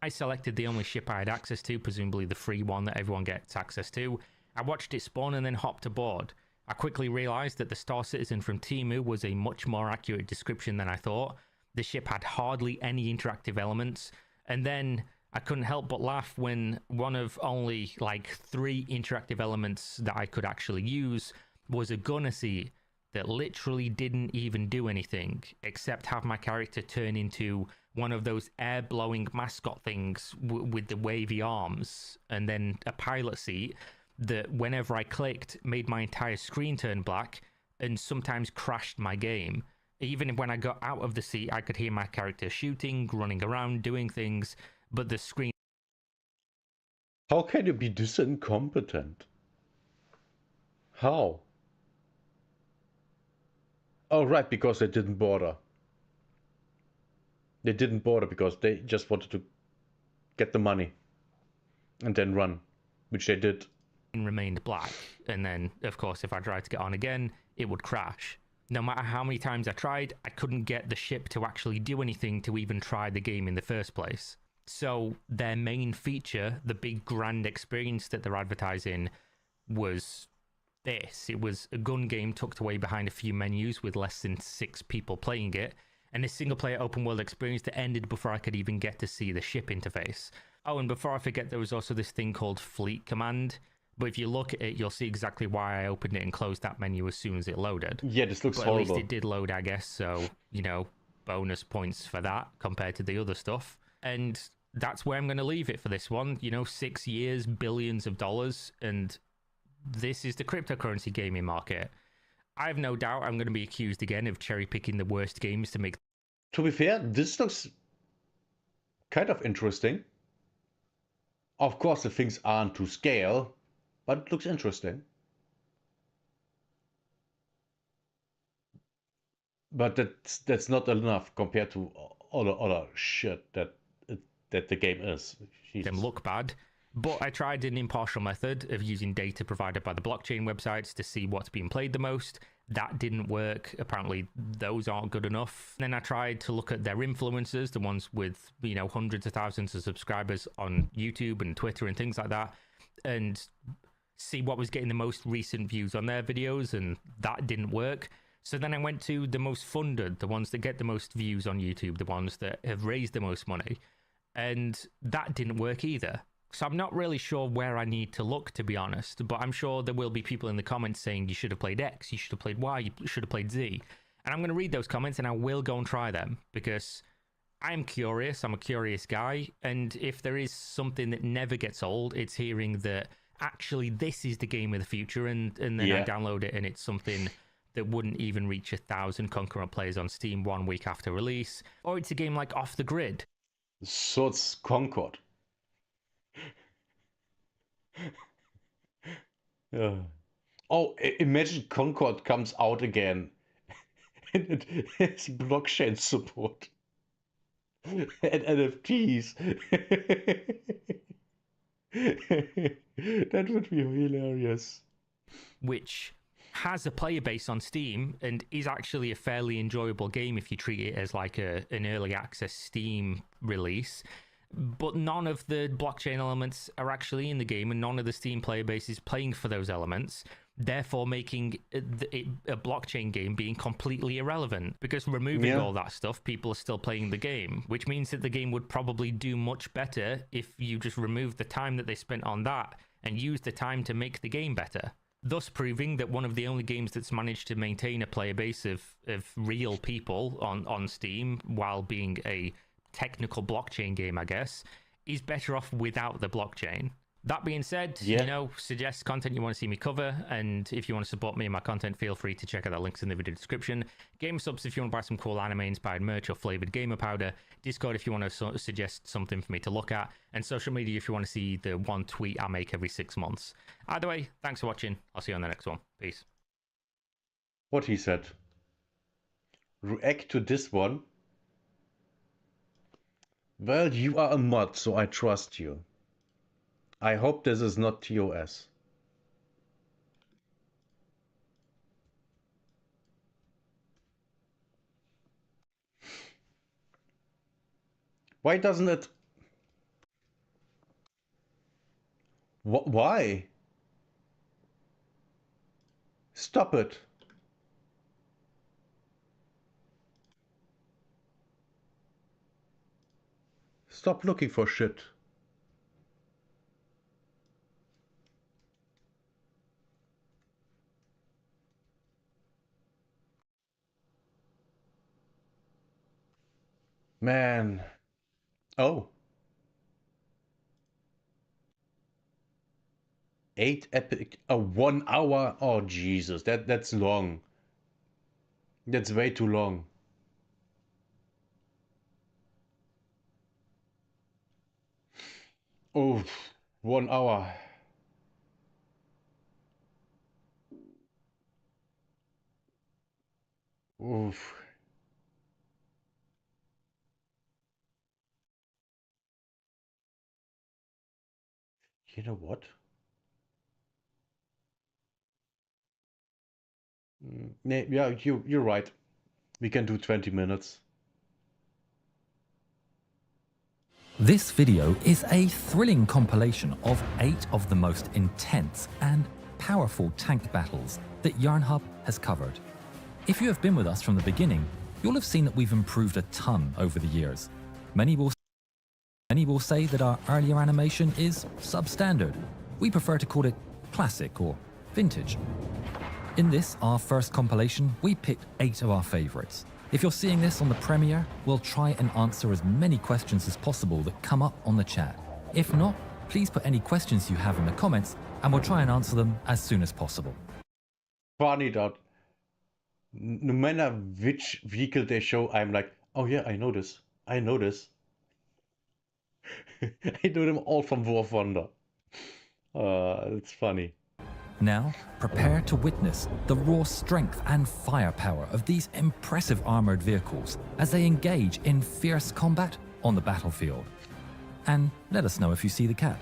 I selected the only ship I had access to, presumably the free one that everyone gets access to. I watched it spawn and then hopped aboard. I quickly realized that the Star Citizen from Temu was a much more accurate description than I thought. The ship had hardly any interactive elements, and then I couldn't help but laugh when one of only like 3 interactive elements that I could actually use was a gunner seat that literally didn't even do anything except have my character turn into one of those air-blowing mascot things with the wavy arms, and then a pilot seat that whenever I clicked made my entire screen turn black and sometimes crashed my game. Even when I got out of the seat, I could hear my character shooting, running around, doing things, but the screen... How can you be this incompetent? How? Oh, right, because they didn't bother. They didn't bother because they just wanted to get the money and then run, which they did. Remained black, and then, of course, if I tried to get on again, it would crash. No matter how many times I tried, I couldn't get the ship to actually do anything to even try the game in the first place. So their main feature, the big grand experience that they're advertising, was this. It was a gun game tucked away behind a few menus with less than 6 people playing it, and a single-player open-world experience that ended before I could even get to see the ship interface. Oh, and before I forget, there was also this thing called Fleet Command, but if you look at it, you'll see exactly why I opened it and closed that menu as soon as it loaded. Yeah, this looks but horrible. At least it did load, I guess, so, you know, bonus points for that compared to the other stuff. And that's where I'm going to leave it for this one. You know, 6 years, billions of dollars, and this is the cryptocurrency gaming market. I have no doubt I'm going to be accused again of cherry-picking the worst games to make... To be fair, this looks kind of interesting. Of course, the things aren't to scale, but it looks interesting. But that's not enough compared to all the other shit that the game is. Jesus. Them look bad. But I tried an impartial method of using data provided by the blockchain websites to see what's being played the most. That didn't work. Apparently, those aren't good enough. Then I tried to look at their influencers, the ones with, you know, hundreds of thousands of subscribers on YouTube and Twitter and things like that, and see what was getting the most recent views on their videos, and that didn't work. So then I went to the most funded, the ones that get the most views on YouTube, the ones that have raised the most money, and that didn't work either. So I'm not really sure where I need to look, to be honest, but I'm sure there will be people in the comments saying you should have played X, you should have played Y, you should have played Z. And I'm going to read those comments and I will go and try them because I'm curious, I'm a curious guy, and if there is something that never gets old, it's hearing that actually this is the game of the future, and then I download it and it's something that wouldn't even reach 1,000 concurrent players on Steam 1 week after release, or it's a game like Off the Grid. So it's Concord. Yeah. Oh, imagine Concord comes out again and it has blockchain support and NFTs. That would be hilarious. Which has a player base on Steam and is actually a fairly enjoyable game if you treat it as like an early access Steam release. But none of the blockchain elements are actually in the game, and none of the Steam player base is playing for those elements, therefore making a blockchain game being completely irrelevant. Because removing all that stuff, people are still playing the game, which means that the game would probably do much better if you just removed the time that they spent on that and used the time to make the game better. Thus proving that one of the only games that's managed to maintain a player base of real people on Steam while being a technical blockchain game, I guess, is better off without the blockchain. That being said, you know, suggest content you want to see me cover, and if you want to support me and my content, feel free to check out the links in the video description. Game subs if you want to buy some cool anime-inspired merch or flavored gamer powder, Discord if you want to suggest something for me to look at, and social media if you want to see the one tweet I make every 6 months. Either way, thanks for watching. I'll see you on the next one. Peace. What he said. React to this one. Well, you are a mod, so I trust you. I hope this is not TOS. Why doesn't it... Why? stop it. Stop looking for shit. Man. Oh. 8 epic. 1 hour. Oh Jesus, that's long. That's way too long. Oh, 1 hour. Oof. You know what? Yeah, you're right. We can do 20 minutes. This video is a thrilling compilation of 8 of the most intense and powerful tank battles that YarnHub has covered. If you have been with us from the beginning, you'll have seen that we've improved a ton over the years. Many will say that our earlier animation is substandard. We prefer to call it classic or vintage. In this, our first compilation, we picked 8 of our favorites. If you're seeing this on the premiere, we'll try and answer as many questions as possible that come up on the chat. If not, please put any questions you have in the comments and we'll try and answer them as soon as possible. Funny that no matter which vehicle they show, I'm like, oh yeah, I know this. I know this. I know them all from War of Wonder. It's funny. Now, prepare to witness the raw strength and firepower of these impressive armored vehicles as they engage in fierce combat on the battlefield. And let us know if you see the cat.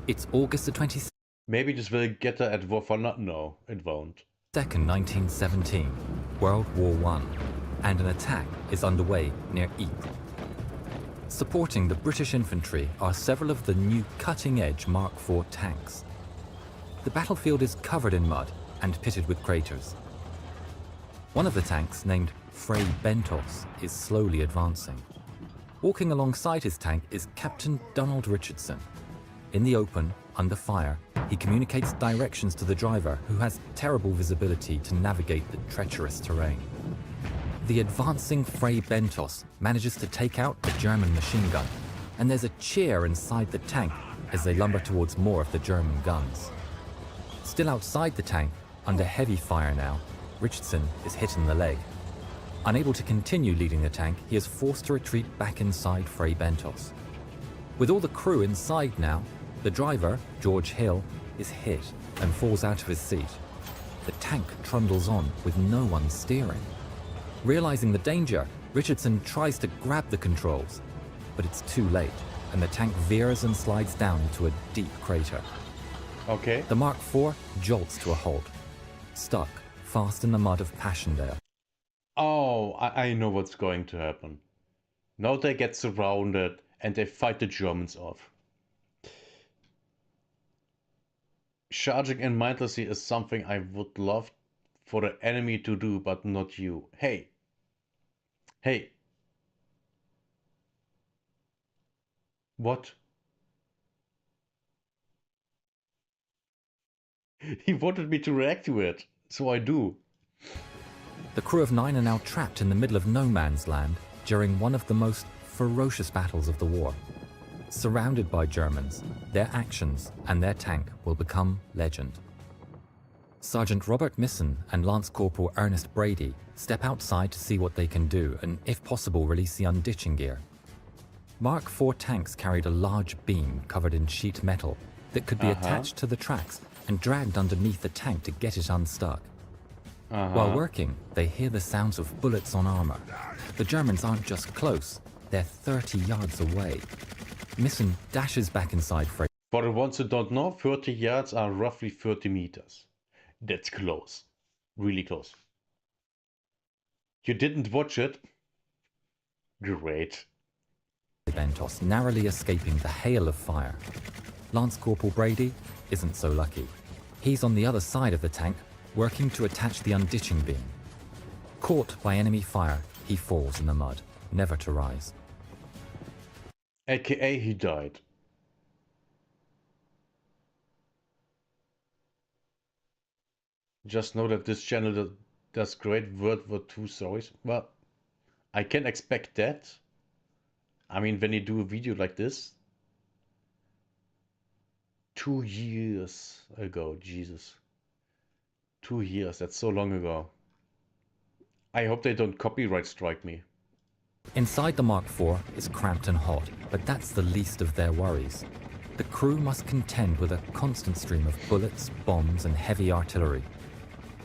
It's August the 22nd. Maybe this will get her at War of Wonder. No, it won't. 1917, World War I, and an attack is underway near Ypres. Supporting the British infantry are several of the new cutting-edge Mark IV tanks. The battlefield is covered in mud and pitted with craters. One of the tanks, named Fray Bentos, is slowly advancing. Walking alongside his tank is Captain Donald Richardson. In the open, under fire, he communicates directions to the driver, who has terrible visibility to navigate the treacherous terrain. The advancing Fray Bentos manages to take out the German machine gun, and there's a cheer inside the tank as they lumber towards more of the German guns. Still outside the tank, under heavy fire now, Richardson is hit in the leg. Unable to continue leading the tank, he is forced to retreat back inside Fray Bentos. With all the crew inside now, the driver, George Hill, is hit and falls out of his seat. The tank trundles on with no one steering. Realizing the danger, Richardson tries to grab the controls, but it's too late, and the tank veers and slides down into a deep crater. Okay. The Mark IV jolts to a halt, stuck fast in the mud of Passchendaele. Oh, I know what's going to happen. Now they get surrounded and they fight the Germans off. Charging in mindlessly is something I would love for the enemy to do, but not you. Hey. Hey. What? He wanted me to react to it, so I do. The crew of 9 are now trapped in the middle of no man's land during one of the most ferocious battles of the war. Surrounded by Germans, their actions and their tank will become legend. Sergeant Robert Misson and Lance Corporal Ernest Brady step outside to see what they can do and, if possible, release the unditching gear. Mark IV tanks carried a large beam covered in sheet metal that could be attached to the tracks and dragged underneath the tank to get it unstuck. While working, they hear the sounds of bullets on armor. The Germans aren't just close, they're 30 yards away. Misson dashes back inside Fray. For the ones who don't know, 30 yards are roughly 30 meters. That's close. Really close. You didn't watch it? Great. Bentos, narrowly escaping the hail of fire. Lance Corporal Brady isn't so lucky. He's on the other side of the tank, working to attach the unditching beam. Caught by enemy fire, he falls in the mud, never to rise. AKA he died. Just know that this channel does great World War II stories. Well, I can expect that. I mean, when you do a video like this. 2 years ago, Jesus. 2 years, that's so long ago. I hope they don't copyright strike me. Inside the Mark IV is cramped and hot, but that's the least of their worries. The crew must contend with a constant stream of bullets, bombs, and heavy artillery.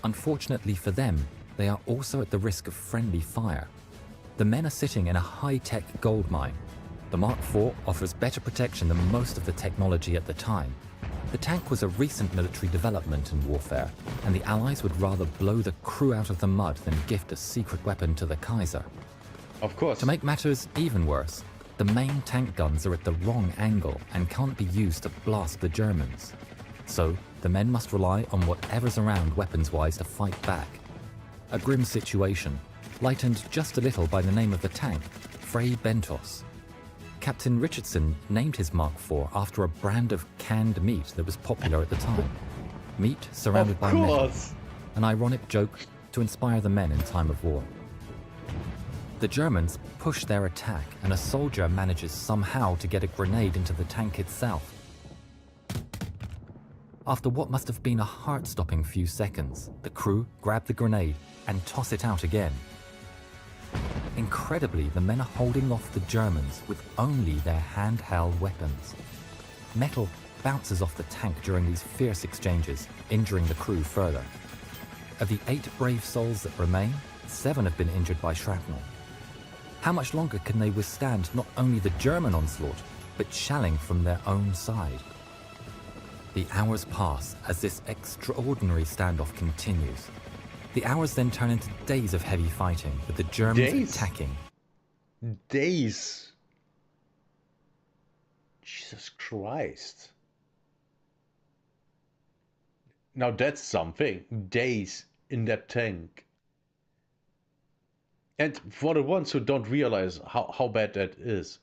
Unfortunately for them, they are also at the risk of friendly fire. The men are sitting in a high-tech gold mine. The Mark IV offers better protection than most of the technology at the time. The tank was a recent military development in warfare, and the Allies would rather blow the crew out of the mud than gift a secret weapon to the Kaiser. Of course. To make matters even worse, the main tank guns are at the wrong angle and can't be used to blast the Germans. So, the men must rely on whatever's around weapons-wise to fight back. A grim situation, lightened just a little by the name of the tank, Frey Bentos. Captain Richardson named his Mark IV after a brand of canned meat that was popular at the time. Meat surrounded by metal. An ironic joke to inspire the men in time of war. The Germans push their attack, and a soldier manages somehow to get a grenade into the tank itself. After what must have been a heart-stopping few seconds, the crew grab the grenade and toss it out again. Incredibly, the men are holding off the Germans with only their handheld weapons. Metal bounces off the tank during these fierce exchanges, injuring the crew further. Of the 8 brave souls that remain, 7 have been injured by shrapnel. How much longer can they withstand not only the German onslaught, but shelling from their own side? The hours pass as this extraordinary standoff continues. The hours then turn into days of heavy fighting, with the Germans attacking. Days? Jesus Christ. Now that's something. Days in that tank. And for the ones who don't realize how bad that is,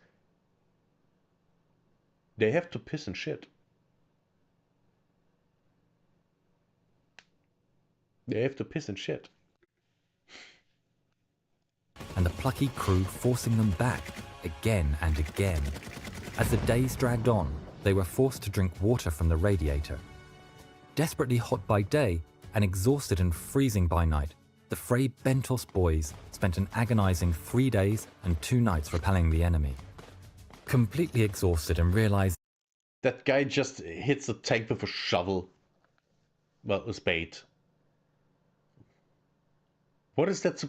they have to piss and shit. They have to piss and shit. And the plucky crew forcing them back again and again. As the days dragged on, they were forced to drink water from the radiator. Desperately hot by day and exhausted and freezing by night, the Frey Bentos boys spent an agonizing 3 days and 2 nights repelling the enemy. Completely exhausted and realized that guy just hits the tank with a shovel. Well, a spade. What is that?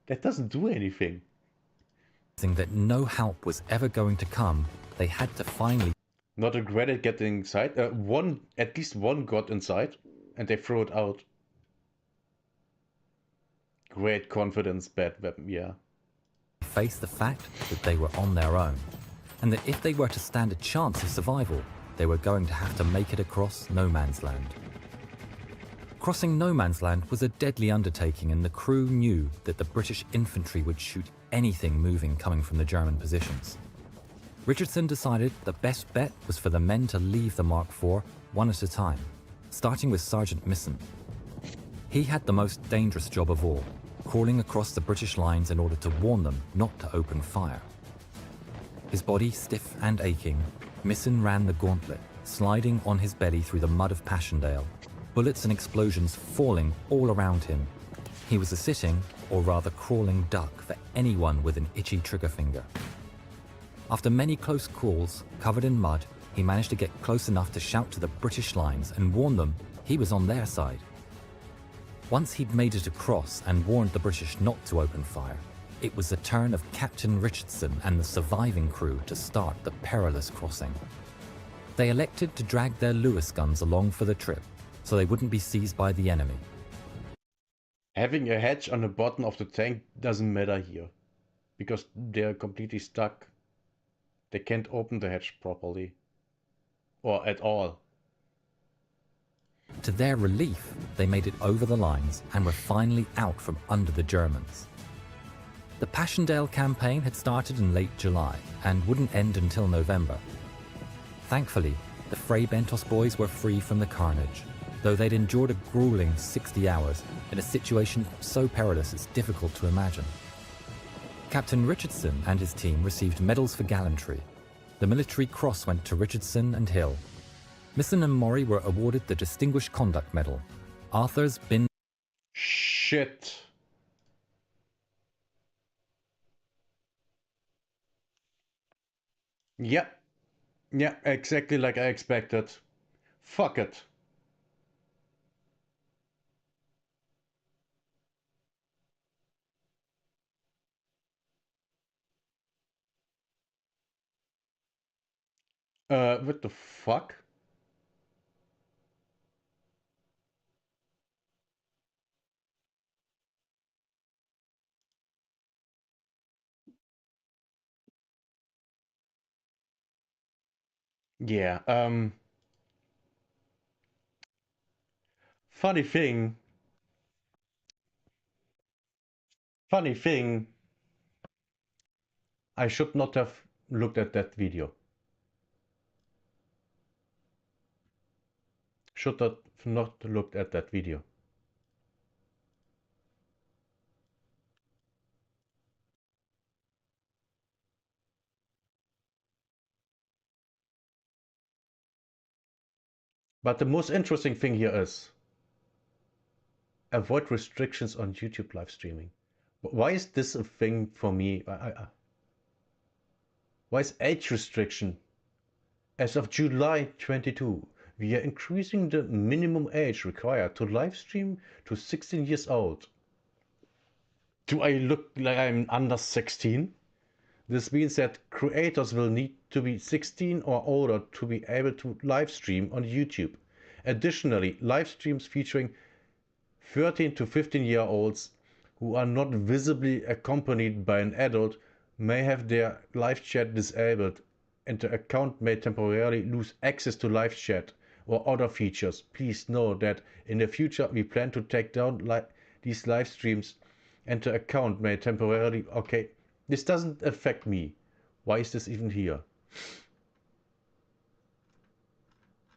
That doesn't do anything. That no help was ever going to come, they had to finally not a grenade getting inside. At least one got inside, and they throw it out. Great confidence, bad weapon, yeah. Face the fact that they were on their own, and that if they were to stand a chance of survival, they were going to have to make it across no man's land. Crossing no man's land was a deadly undertaking, and the crew knew that the British infantry would shoot anything moving coming from the German positions. Richardson decided the best bet was for the men to leave the Mark IV one at a time, starting with Sergeant Misson. He had the most dangerous job of all, crawling across the British lines in order to warn them not to open fire. His body stiff and aching, Misson ran the gauntlet, sliding on his belly through the mud of Passchendaele, bullets and explosions falling all around him. He was a sitting, or rather crawling duck for anyone with an itchy trigger finger. After many close calls, covered in mud, he managed to get close enough to shout to the British lines and warn them he was on their side. Once he'd made it across and warned the British not to open fire, it was the turn of Captain Richardson and the surviving crew to start the perilous crossing. They elected to drag their Lewis guns along for the trip, so they wouldn't be seized by the enemy. Having a hatch on the bottom of the tank doesn't matter here, because they're completely stuck. They can't open the hatch properly. or at all. To their relief, they made it over the lines and were finally out from under the Germans. The Passchendaele campaign had started in late July and wouldn't end until November. Thankfully, the Fray Bentos boys were free from the carnage, though they'd endured a grueling 60 hours in a situation so perilous it's difficult to imagine. Captain Richardson and his team received medals for gallantry. The Military Cross went to Richardson and Hill. Misson and Maury were awarded the Distinguished Conduct Medal. Arthur's been... Shit. Yeah. Yeah, exactly like I expected. Fuck it. What the fuck? Yeah, funny thing, funny thing, I should not have looked at that video. Should have not looked at that video. But the most interesting thing here is avoid restrictions on YouTube live streaming. Why is this a thing for me? Why is age restriction? As of July 22, we are increasing the minimum age required to live stream to 16 years old. Do I look like I'm under 16? This means that creators will need to be 16 or older to be able to live stream on YouTube. Additionally, live streams featuring 13 to 15-year-olds who are not visibly accompanied by an adult may have their live chat disabled, and the account may temporarily lose access to live chat or other features. Please know that in the future we plan to take down these live streams, and the account may temporarily... Okay, this doesn't affect me. Why is this even here?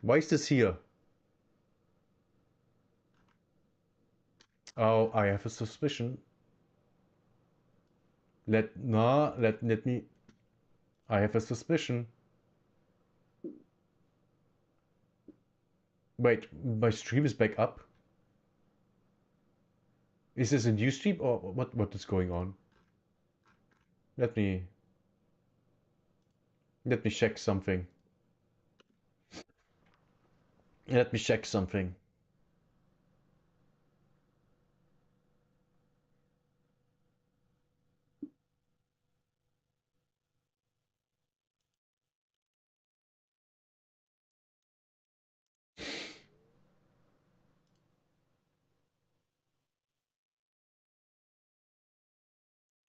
Why is this here? Oh, I have a suspicion. Let me... I have a suspicion. Wait, my stream is back up? Is this a new stream or what is going on? Let me check something. Let me check something.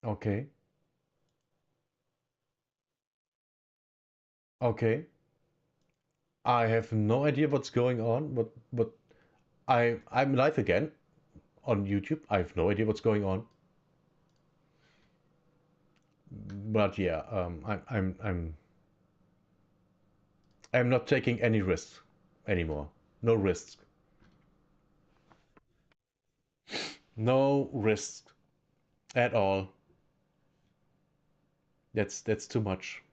Okay. Okay. I have no idea what's going on, but I'm live again on YouTube. I have no idea what's going on. But yeah, I'm not taking any risks anymore. No risks. No risks at all. That's too much.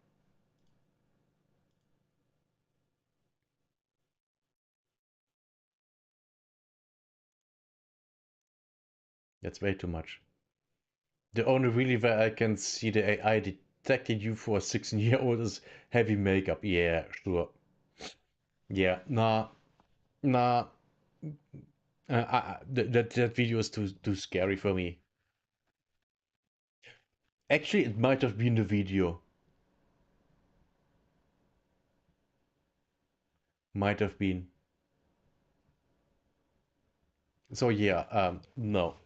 That's way too much. The only really where I can see the AI detecting you for a 16-year-old is heavy makeup. Yeah, sure. Yeah, nah, nah. That video is too scary for me. Actually, it might have been the video. Might have been. So yeah, no.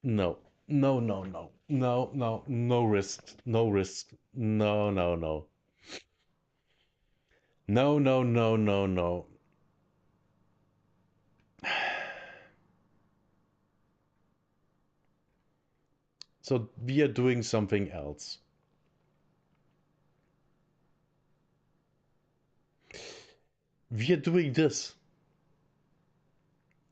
No. No, no, no. No, no, no risk. No risk. No, no, no. No, no, no, no, no. So we are doing something else. We are doing this.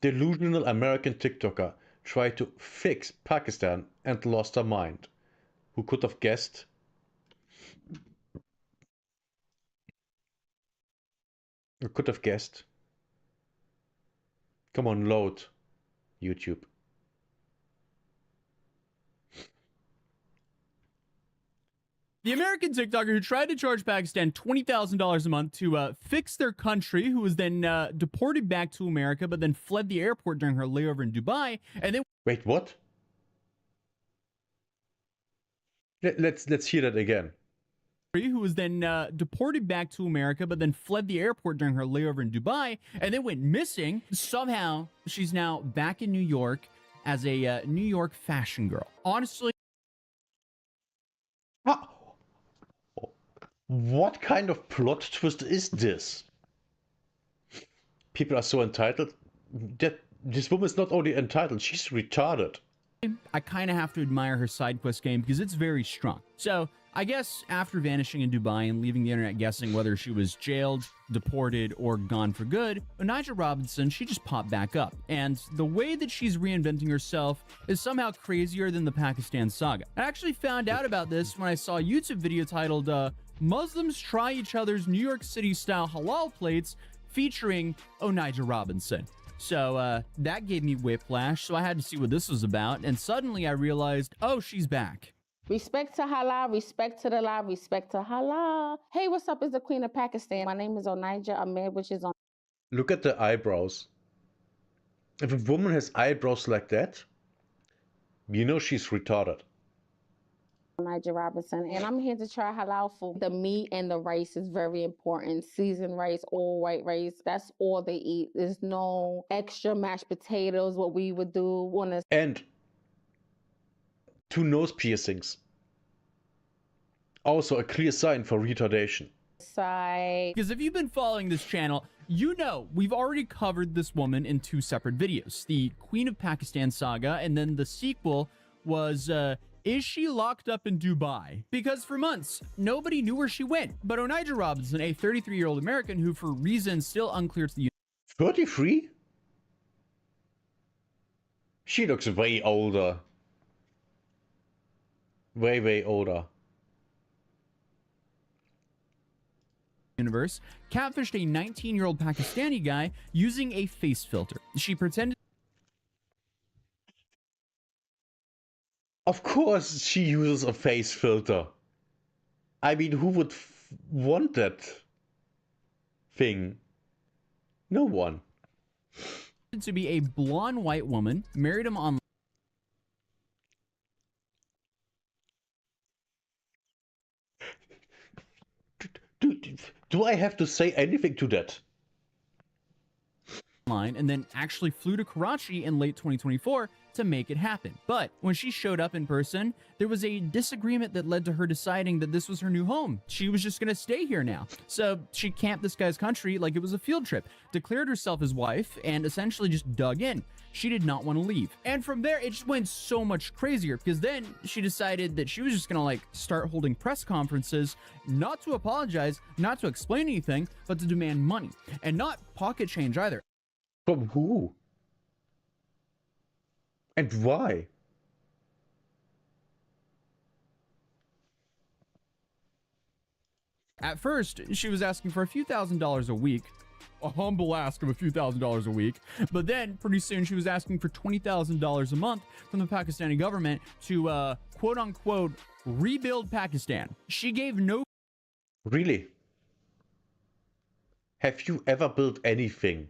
Delusional American TikToker tried to fix Pakistan and lost her mind. Who could have guessed? Who could have guessed? Come on, load. YouTube. The American TikToker who tried to charge Pakistan $20,000 a month to fix their country, who was then deported back to America, but then fled the airport during her layover in Dubai, and then Wait, what? Let's hear that again. who was then deported back to America, but then fled the airport during her layover in Dubai, and then went missing. Somehow, she's now back in New York as a New York fashion girl. Honestly, Ah, what kind of plot twist is this? People are so entitled. That this woman is not only entitled, she's retarded. I kind of have to admire her side quest game because it's very strong. So, I guess after vanishing in Dubai and leaving the internet guessing whether she was jailed, deported, or gone for good, Onijah Robinson, she just popped back up. And the way that she's reinventing herself is somehow crazier than the Pakistan saga. I actually found out about this when I saw a YouTube video titled, Muslims Try Each Other's New York City-Style Halal Plates featuring Onijah Robinson. So that gave me whiplash, so I had to see what this was about, and suddenly I realized, oh, she's back. Respect to halal, respect to the law, respect to halal. Hey, what's up? It's the Queen of Pakistan. My name is Onijah Ahmed, which is on. Look at the eyebrows. If a woman has eyebrows like that, you know she's retarded. Onijah Robinson, and I'm here to try halal food. The meat and the rice is very important. Seasoned rice, all white rice. That's all they eat. There's no extra mashed potatoes, what we would do on a And 2 nose piercings. Also a clear sign for retardation. side. Because if you've been following this channel, you know we've already covered this woman in 2 separate videos. The Queen of Pakistan saga, and then the sequel was, is she locked up in Dubai? Because for months, nobody knew where she went. But Onijah Robinson, a 33-year-old American who, for reasons still unclear to the 33? She looks way older. Way, way older. universe, catfished a 19-year-old Pakistani guy using a face filter. She pretended Of course she uses a face filter. I mean, who would want that thing? No one. to be a blonde white woman, married him online. Do I have to say anything to that? And then actually flew to Karachi in late 2024 to make it happen. But when she showed up in person, there was a disagreement that led to her deciding that this was her new home. She was just going to stay here now. So she camped this guy's country like it was a field trip, declared herself his wife, and essentially just dug in. She did not want to leave. And from there, it just went so much crazier because then she decided that she was just going to start holding press conferences, not to apologize, not to explain anything, but to demand money, and not pocket change either. From who? And why? At first, she was asking for a few $1,000s a week, a humble ask of a few $1,000s a week, but then pretty soon she was asking for $20,000 a month from the Pakistani government to quote unquote rebuild Pakistan. She gave no Really? Have you ever built anything?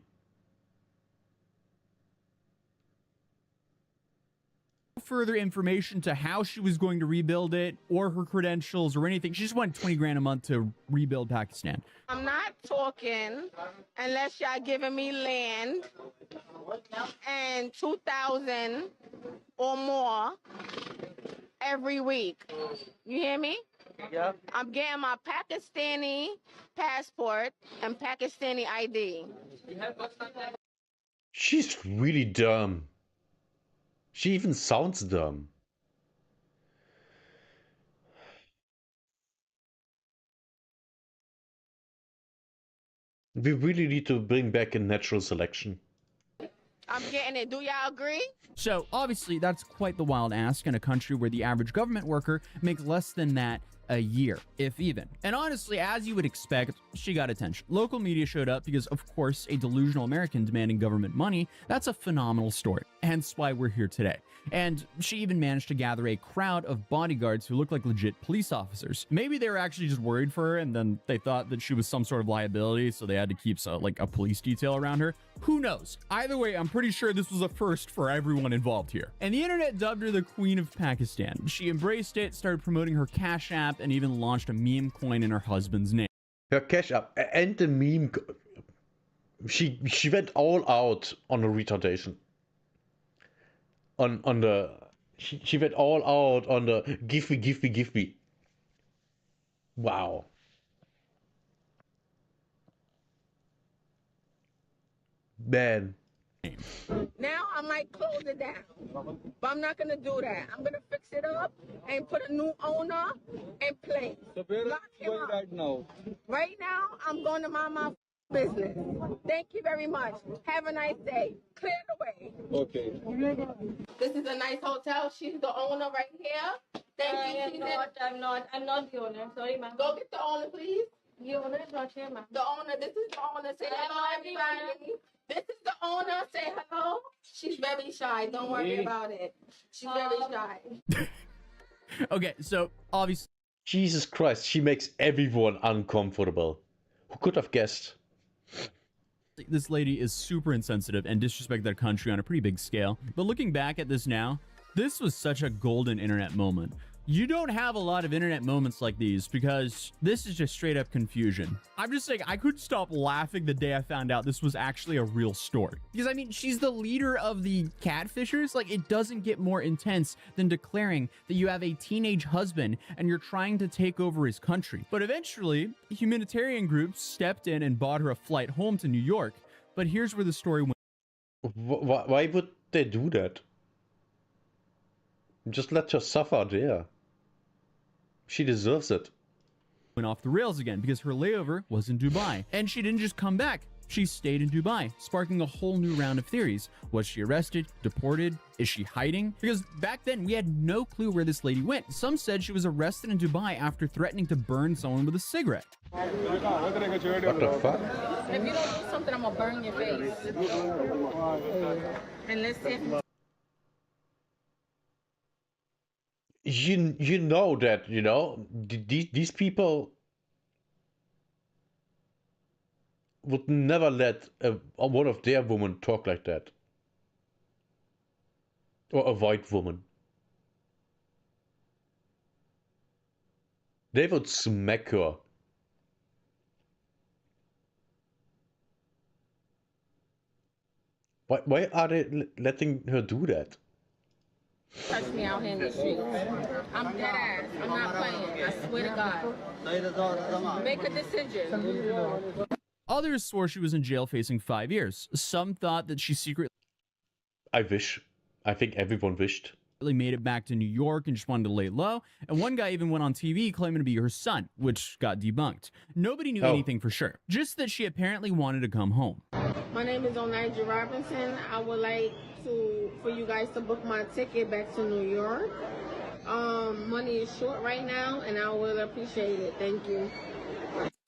further information to how she was going to rebuild it or her credentials or anything. She just wanted 20 grand a month to rebuild Pakistan. I'm not talking unless y'all giving me land and 2,000 or more every week. You hear me? I'm getting my Pakistani passport and Pakistani ID. She's really dumb. She even sounds dumb. We really need to bring back a natural selection. I'm getting it. Do y'all agree? So, obviously, that's quite the wild ask in a country where the average government worker makes less than that a year, if even. And honestly, as you would expect, she got attention. Local media showed up because, of course, a delusional American demanding government money, that's a phenomenal story. Hence why we're here today. And she even managed to gather a crowd of bodyguards who look like legit police officers. Maybe they were actually just worried for her and then they thought that she was some sort of liability, so they had to keep like a police detail around her. Who knows? Either way, I'm pretty sure this was a first for everyone involved here. And the internet dubbed her the Queen of Pakistan. She embraced it, started promoting her Cash App, and even launched a meme coin in her husband's name. Her Cash App and the meme. She went all out on the retardation. On the she went all out on the give me. Wow. Man. Now I might close it down, but I'm not gonna do that. I'm gonna fix it up and put a new owner in place. So where Lock him up. right now? Right now, I'm going to mind my business. Thank you very much. Have a nice day. Clear the way. Okay. This is a nice hotel. She's the owner right here. Thank you. I'm not the owner. Sorry, ma'am. Go get the owner, please. The owner is not here, ma'am. The owner. This is the owner. Say hello, everybody. This is the owner. Say hello. She's very shy. Don't worry about it. She's very shy. Okay, so obviously Jesus Christ, she makes everyone uncomfortable. Who could have guessed? this lady is super insensitive and disrespected their country on a pretty big scale. But looking back at this now, this was such a golden internet moment. You don't have a lot of internet moments like these because this is just straight up confusion. I'm just saying, I couldn't stop laughing the day I found out this was actually a real story. Because I mean, she's the leader of the catfishers. Like, it doesn't get more intense than declaring that you have a teenage husband and you're trying to take over his country. But eventually, humanitarian groups stepped in and bought her a flight home to New York. But here's where the story went. Why would they do that? Just let her suffer there. She deserves it. Went off the rails again because her layover was in Dubai. And she didn't just come back. She stayed in Dubai, sparking a whole new round of theories. Was she arrested? Deported? Is she hiding? Because back then, we had no clue where this lady went. Some said she was arrested in Dubai after threatening to burn someone with a cigarette. What the fuck? If you don't do something, I'm gonna burn your face. And let's see. You know that, you know, these people would never let one of their women talk like that. Or a white woman. They would smack her. Why are they letting her do that? Touch me out here in the streets. I'm dead ass. I'm not playing. I swear to God. Make a decision. Others swore she was in jail facing 5 years. Some thought that she secretly I wish. I think everyone wished. made it back to New York and just wanted to lay low. And one guy even went on TV claiming to be her son, which got debunked. Nobody knew anything for sure. Just that she apparently wanted to come home. My name is Onaija Robinson. I would like for you guys to book my ticket back to New York. Money is short right now, and I would appreciate it. Thank you.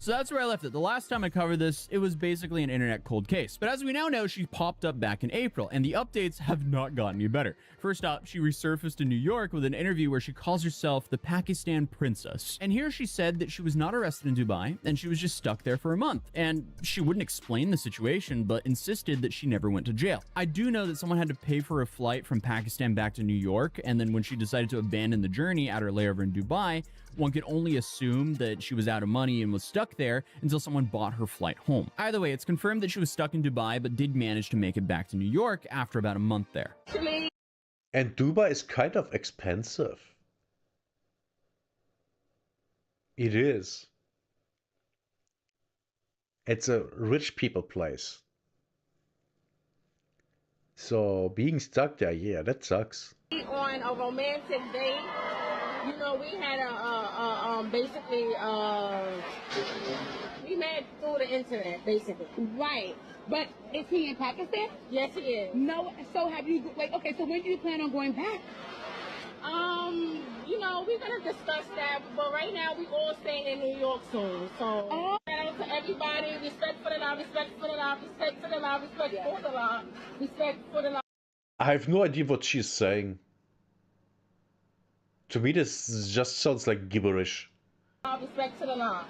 So that's where I left it. The last time I covered this, it was basically an internet cold case. But as we now know, she popped up back in April, and the updates have not gotten any better. First up, she resurfaced in New York with an interview where she calls herself the Pakistan Princess. And here she said that she was not arrested in Dubai, and she was just stuck there for a month. And she wouldn't explain the situation, but insisted that she never went to jail. I do know that someone had to pay for a flight from Pakistan back to New York, and then when she decided to abandon the journey at her layover in Dubai, one could only assume that she was out of money and was stuck there until someone bought her flight home. Either way, it's confirmed that she was stuck in Dubai, but did manage to make it back to New York after about a month there. And Dubai is kind of expensive. It is. It's a rich people place. So being stuck there, yeah, that sucks. On a romantic date, you know, we had basically, we met through the internet, basically. Right. But is he in Pakistan? Yes, he is. No. So have you, like, okay, so when do you plan on going back? You know, we're gonna discuss that, but right now we all staying in New York soon. So shout out to everybody. Respect for the law, respect for the law, respect for the law, respect for the law, respect for the law. I have no idea what she's saying. To me, this just sounds like gibberish. Respect to the law.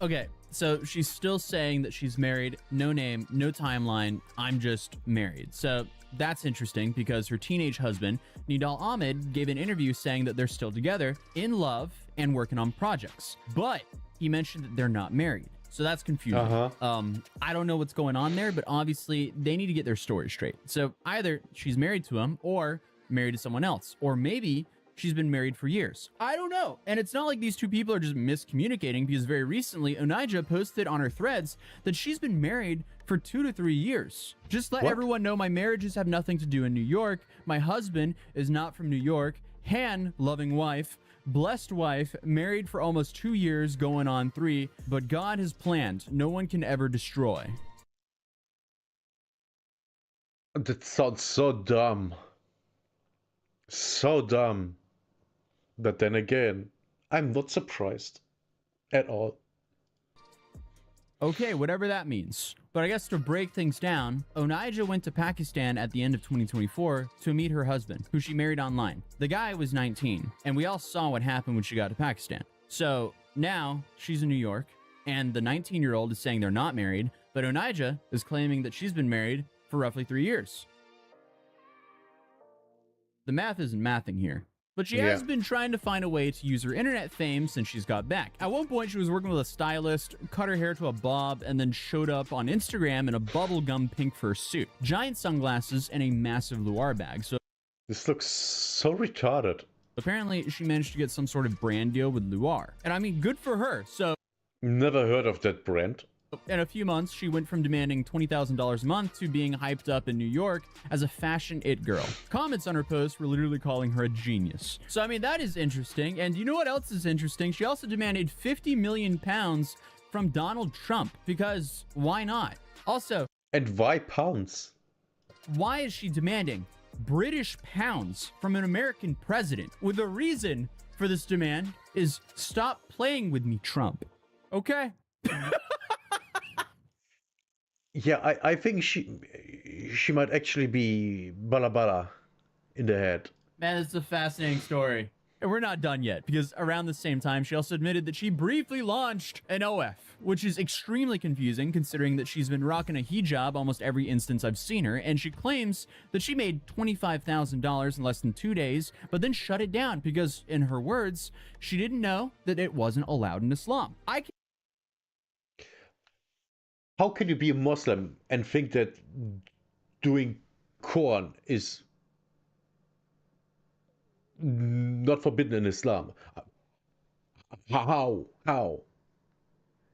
Okay, so she's still saying that she's married, no name, no timeline, I'm just married. So that's interesting because her teenage husband, Nidal Ahmed, gave an interview saying that they're still together, in love, and working on projects. But he mentioned that they're not married. So that's confusing. I don't know what's going on there, but obviously they need to get their story straight. So either she's married to him or married to someone else, or maybe she's been married for years. I don't know. And it's not like these two people are just miscommunicating, because very recently, Onija posted on her threads that she's been married for 2 to 3 years. Just let everyone know my marriages have nothing to do in New York. My husband is not from New York. Han, loving wife, blessed wife, married for almost 2 years, going on 3, but God has planned. No one can ever destroy. That sounds so dumb. So dumb. But then again, I'm not surprised at all. Okay, whatever that means. But I guess to break things down, Onija went to Pakistan at the end of 2024 to meet her husband, who she married online. The guy was 19, and we all saw what happened when she got to Pakistan. So now she's in New York, and the 19-year-old is saying they're not married, but Onija is claiming that she's been married for roughly 3 years. The math isn't mathing here. But she has been trying to find a way to use her internet fame since she's got back. At one point, she was working with a stylist, cut her hair to a bob, and then showed up on Instagram in a bubblegum pink fur suit, giant sunglasses, and a massive Luar bag. So this looks so retarded. Apparently, she managed to get some sort of brand deal with Luar. And I mean, good for her. So never heard of that brand. in a few months, she went from demanding $20,000 a month to being hyped up in New York as a fashion it girl. Comments on her post were literally calling her a genius. So, I mean, that is interesting. And you know what else is interesting? She also demanded 50 million pounds from Donald Trump, because why not? Also, and why pounds? Why is she demanding British pounds from an American president? With the reason for this demand is stop playing with me, Trump. Okay? Yeah, I think she might actually be bala in the head. Man, it's a fascinating story. And we're not done yet, because around the same time, she also admitted that she briefly launched an OF, which is extremely confusing considering that she's been rocking a hijab almost every instance I've seen her, and she claims that she made $25,000 in less than 2 days, but then shut it down because, in her words, she didn't know that it wasn't allowed in Islam. How can you be a Muslim and think that doing Quran is not forbidden in Islam? How?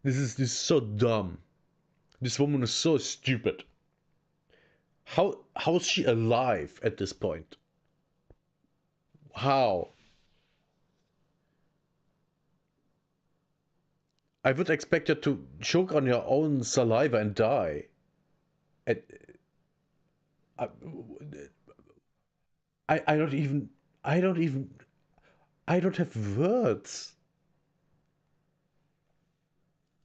This is so dumb. This woman is so stupid. How is she alive at this point? How? I would expect her to choke on her own saliva and die. And I don't have words.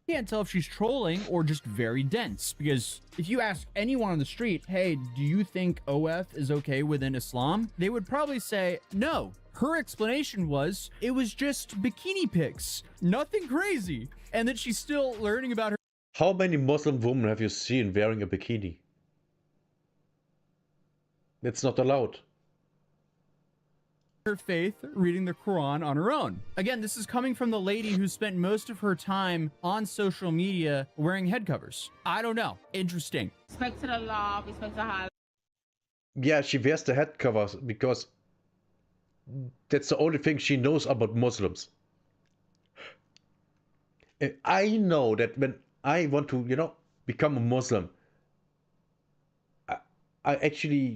Can't tell if she's trolling or just very dense, because if you ask anyone on the street, hey, do you think OF is okay within Islam? They would probably say no. Her explanation was it was just bikini pics, nothing crazy, and that she's still learning about her. How many Muslim women have you seen wearing a bikini? It's not allowed. Her faith, reading the Quran on her own. Again, this is coming from the lady who spent most of her time on social media wearing head covers. I don't know. Interesting. Respect to the law, respect to how. Yeah, she wears the head covers because that's the only thing she knows about Muslims. I know that when I want to, become a Muslim, I actually,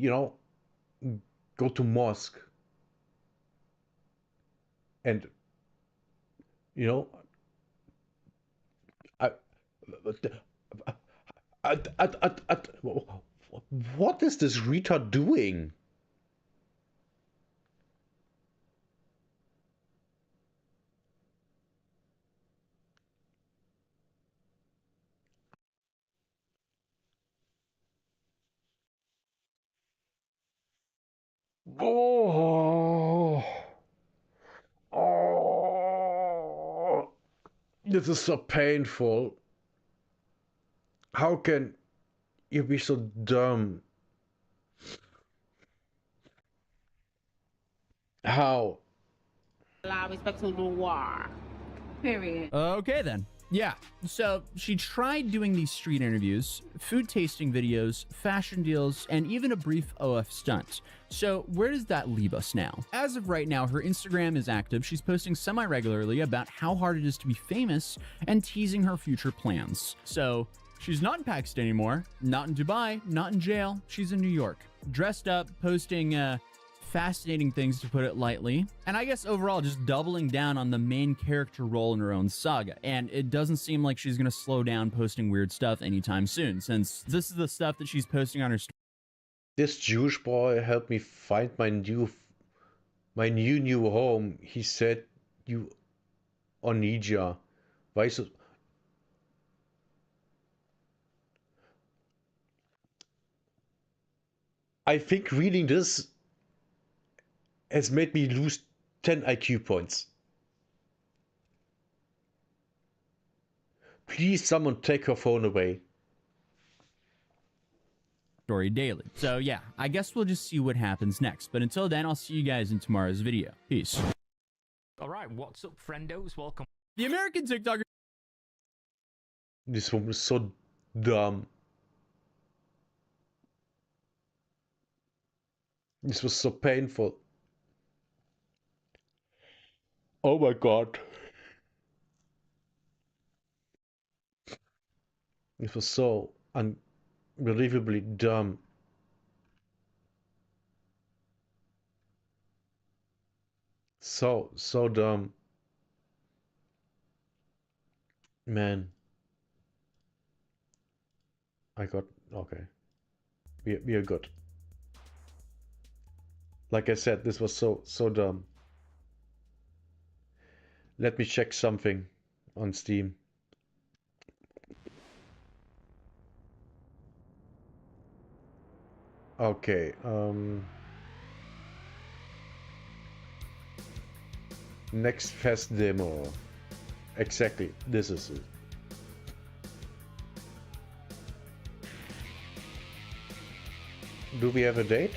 go to mosque and, you know, I, what is this retard doing? Oh, oh, this is so painful. How can you be so dumb? How? Allow respect to noir. Period. Okay, then. Yeah, so she tried doing these street interviews, food tasting videos, fashion deals, and even a brief OF stunt. So where does that leave us now? As of right now, her Instagram is active. She's posting semi-regularly about how hard it is to be famous and teasing her future plans. So she's not in Pakistan anymore, not in Dubai, not in jail. She's in New York, dressed up, posting fascinating things, to put it lightly, and I guess overall just doubling down on the main character role in her own saga. And it doesn't seem like she's gonna slow down posting weird stuff anytime soon, since this is the stuff that she's posting on her story. This Jewish boy helped me find my new home. He said, "You Onija." Weißt du? I think reading this has made me lose 10 IQ points. Please, someone take her phone away. Story daily. So yeah, I guess we'll just see what happens next. But until then, I'll see you guys in tomorrow's video. Peace. All right, what's up, friendos? Welcome. The American TikToker. This woman is so dumb. This was so painful. Oh my god. It was so unbelievably dumb. So dumb. Man. Okay. We are good. Like I said, this was so dumb. Let me check something on Steam. Okay, next fest demo. Exactly, this is it. Do we have a date?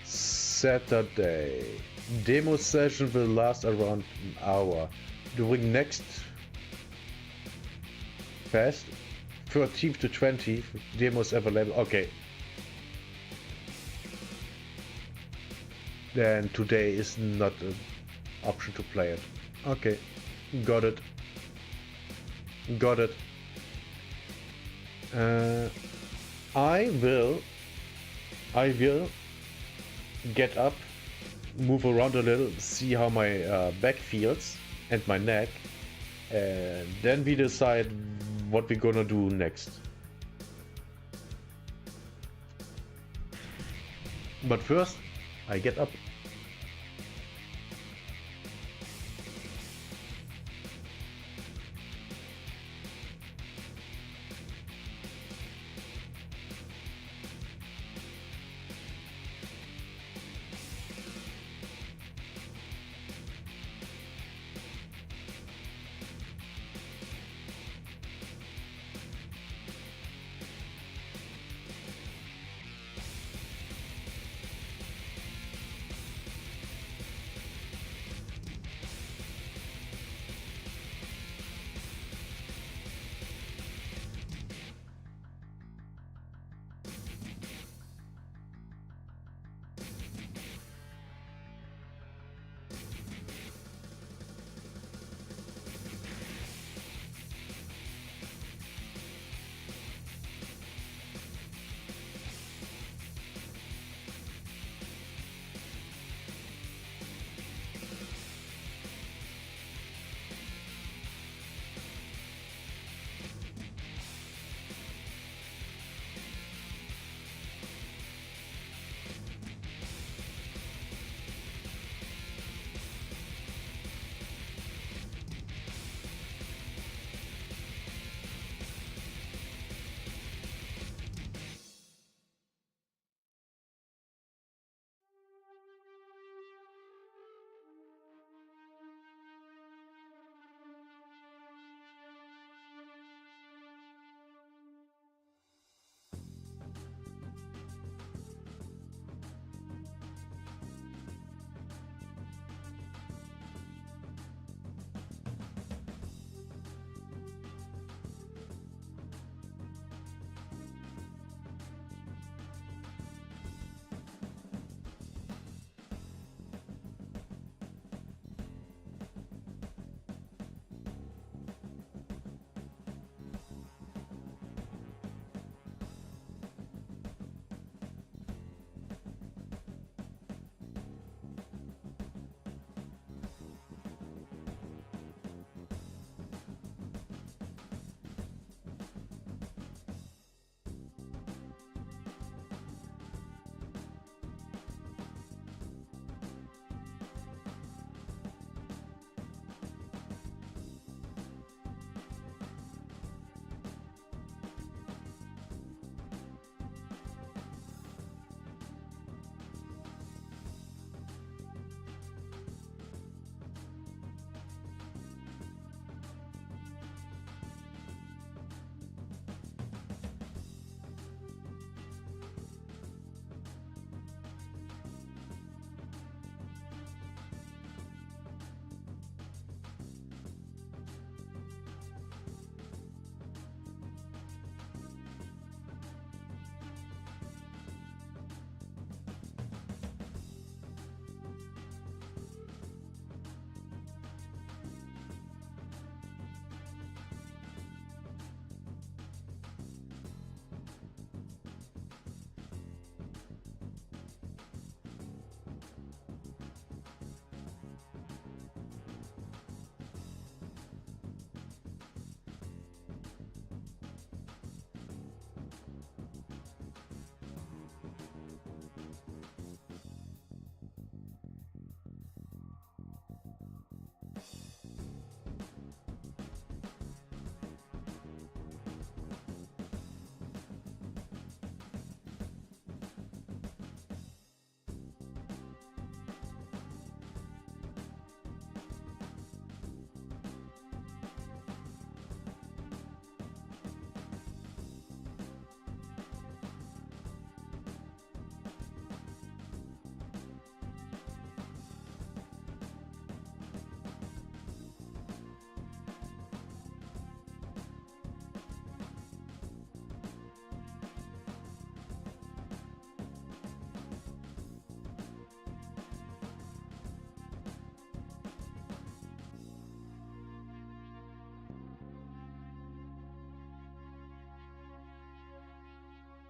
Saturday. Demo session will last around an hour. During next fest, 13th to 20th, demos available. Okay. Then today is not an option to play it. Okay, got it. Got it. I will get up, move around a little, see how my back feels and my neck, and then we decide what we're gonna do next. But first, I get up.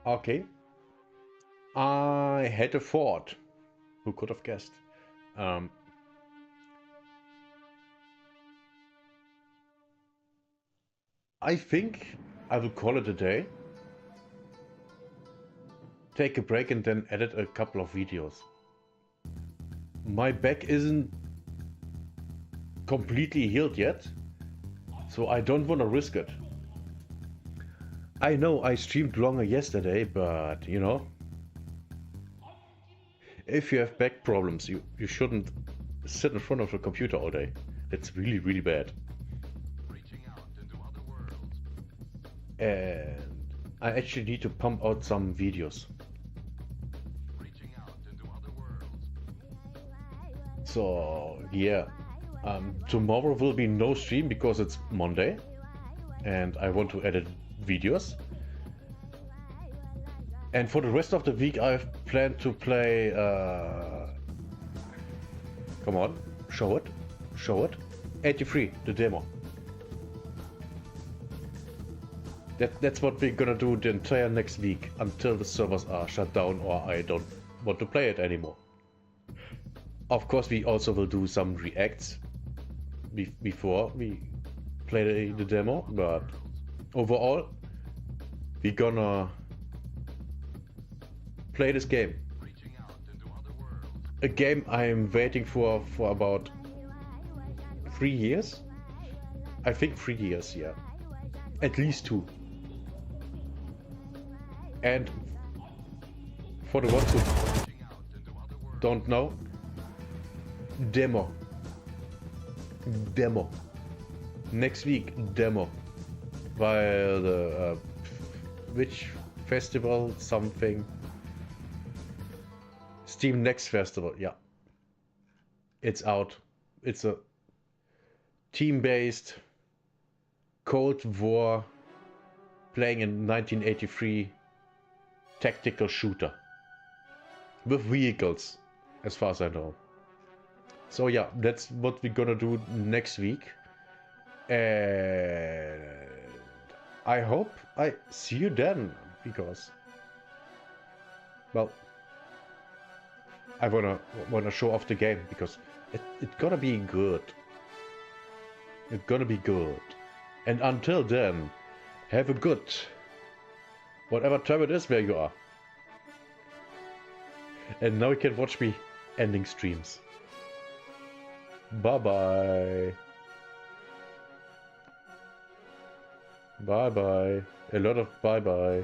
Okay. I had a thought. Who could have guessed? I think I will call it a day. Take a break and then edit a couple of videos. My back isn't completely healed yet, so I don't want to risk it. I know I streamed longer yesterday, but you know, if you have back problems, you shouldn't sit in front of a computer all day. That's really, really bad. And I actually need to pump out some videos. So yeah, tomorrow will be no stream because it's Monday and I want to edit videos. And for the rest of the week I've planned to play, come on, show it, 83, the demo. That's what we're gonna do the entire next week until the servers are shut down or I don't want to play it anymore. Of course, we also will do some reacts before we play the demo, but overall, we're gonna play this game. A game I'm waiting for about 3 years. I think 3 years, yeah. At least 2. And for the ones who don't know, demo. Next week, demo. While the which festival? Something. Steam Next Festival. Yeah, it's out. It's a team-based Cold War playing in 1983 tactical shooter with vehicles, as far as I know. So yeah, that's what we're gonna do next week, and I hope I see you then, because, well, I wanna show off the game because it's gonna be good. It's gonna be good, and until then, have a good whatever time it is where you are. And now you can watch me ending streams. Bye bye. Bye bye. A lot of bye bye.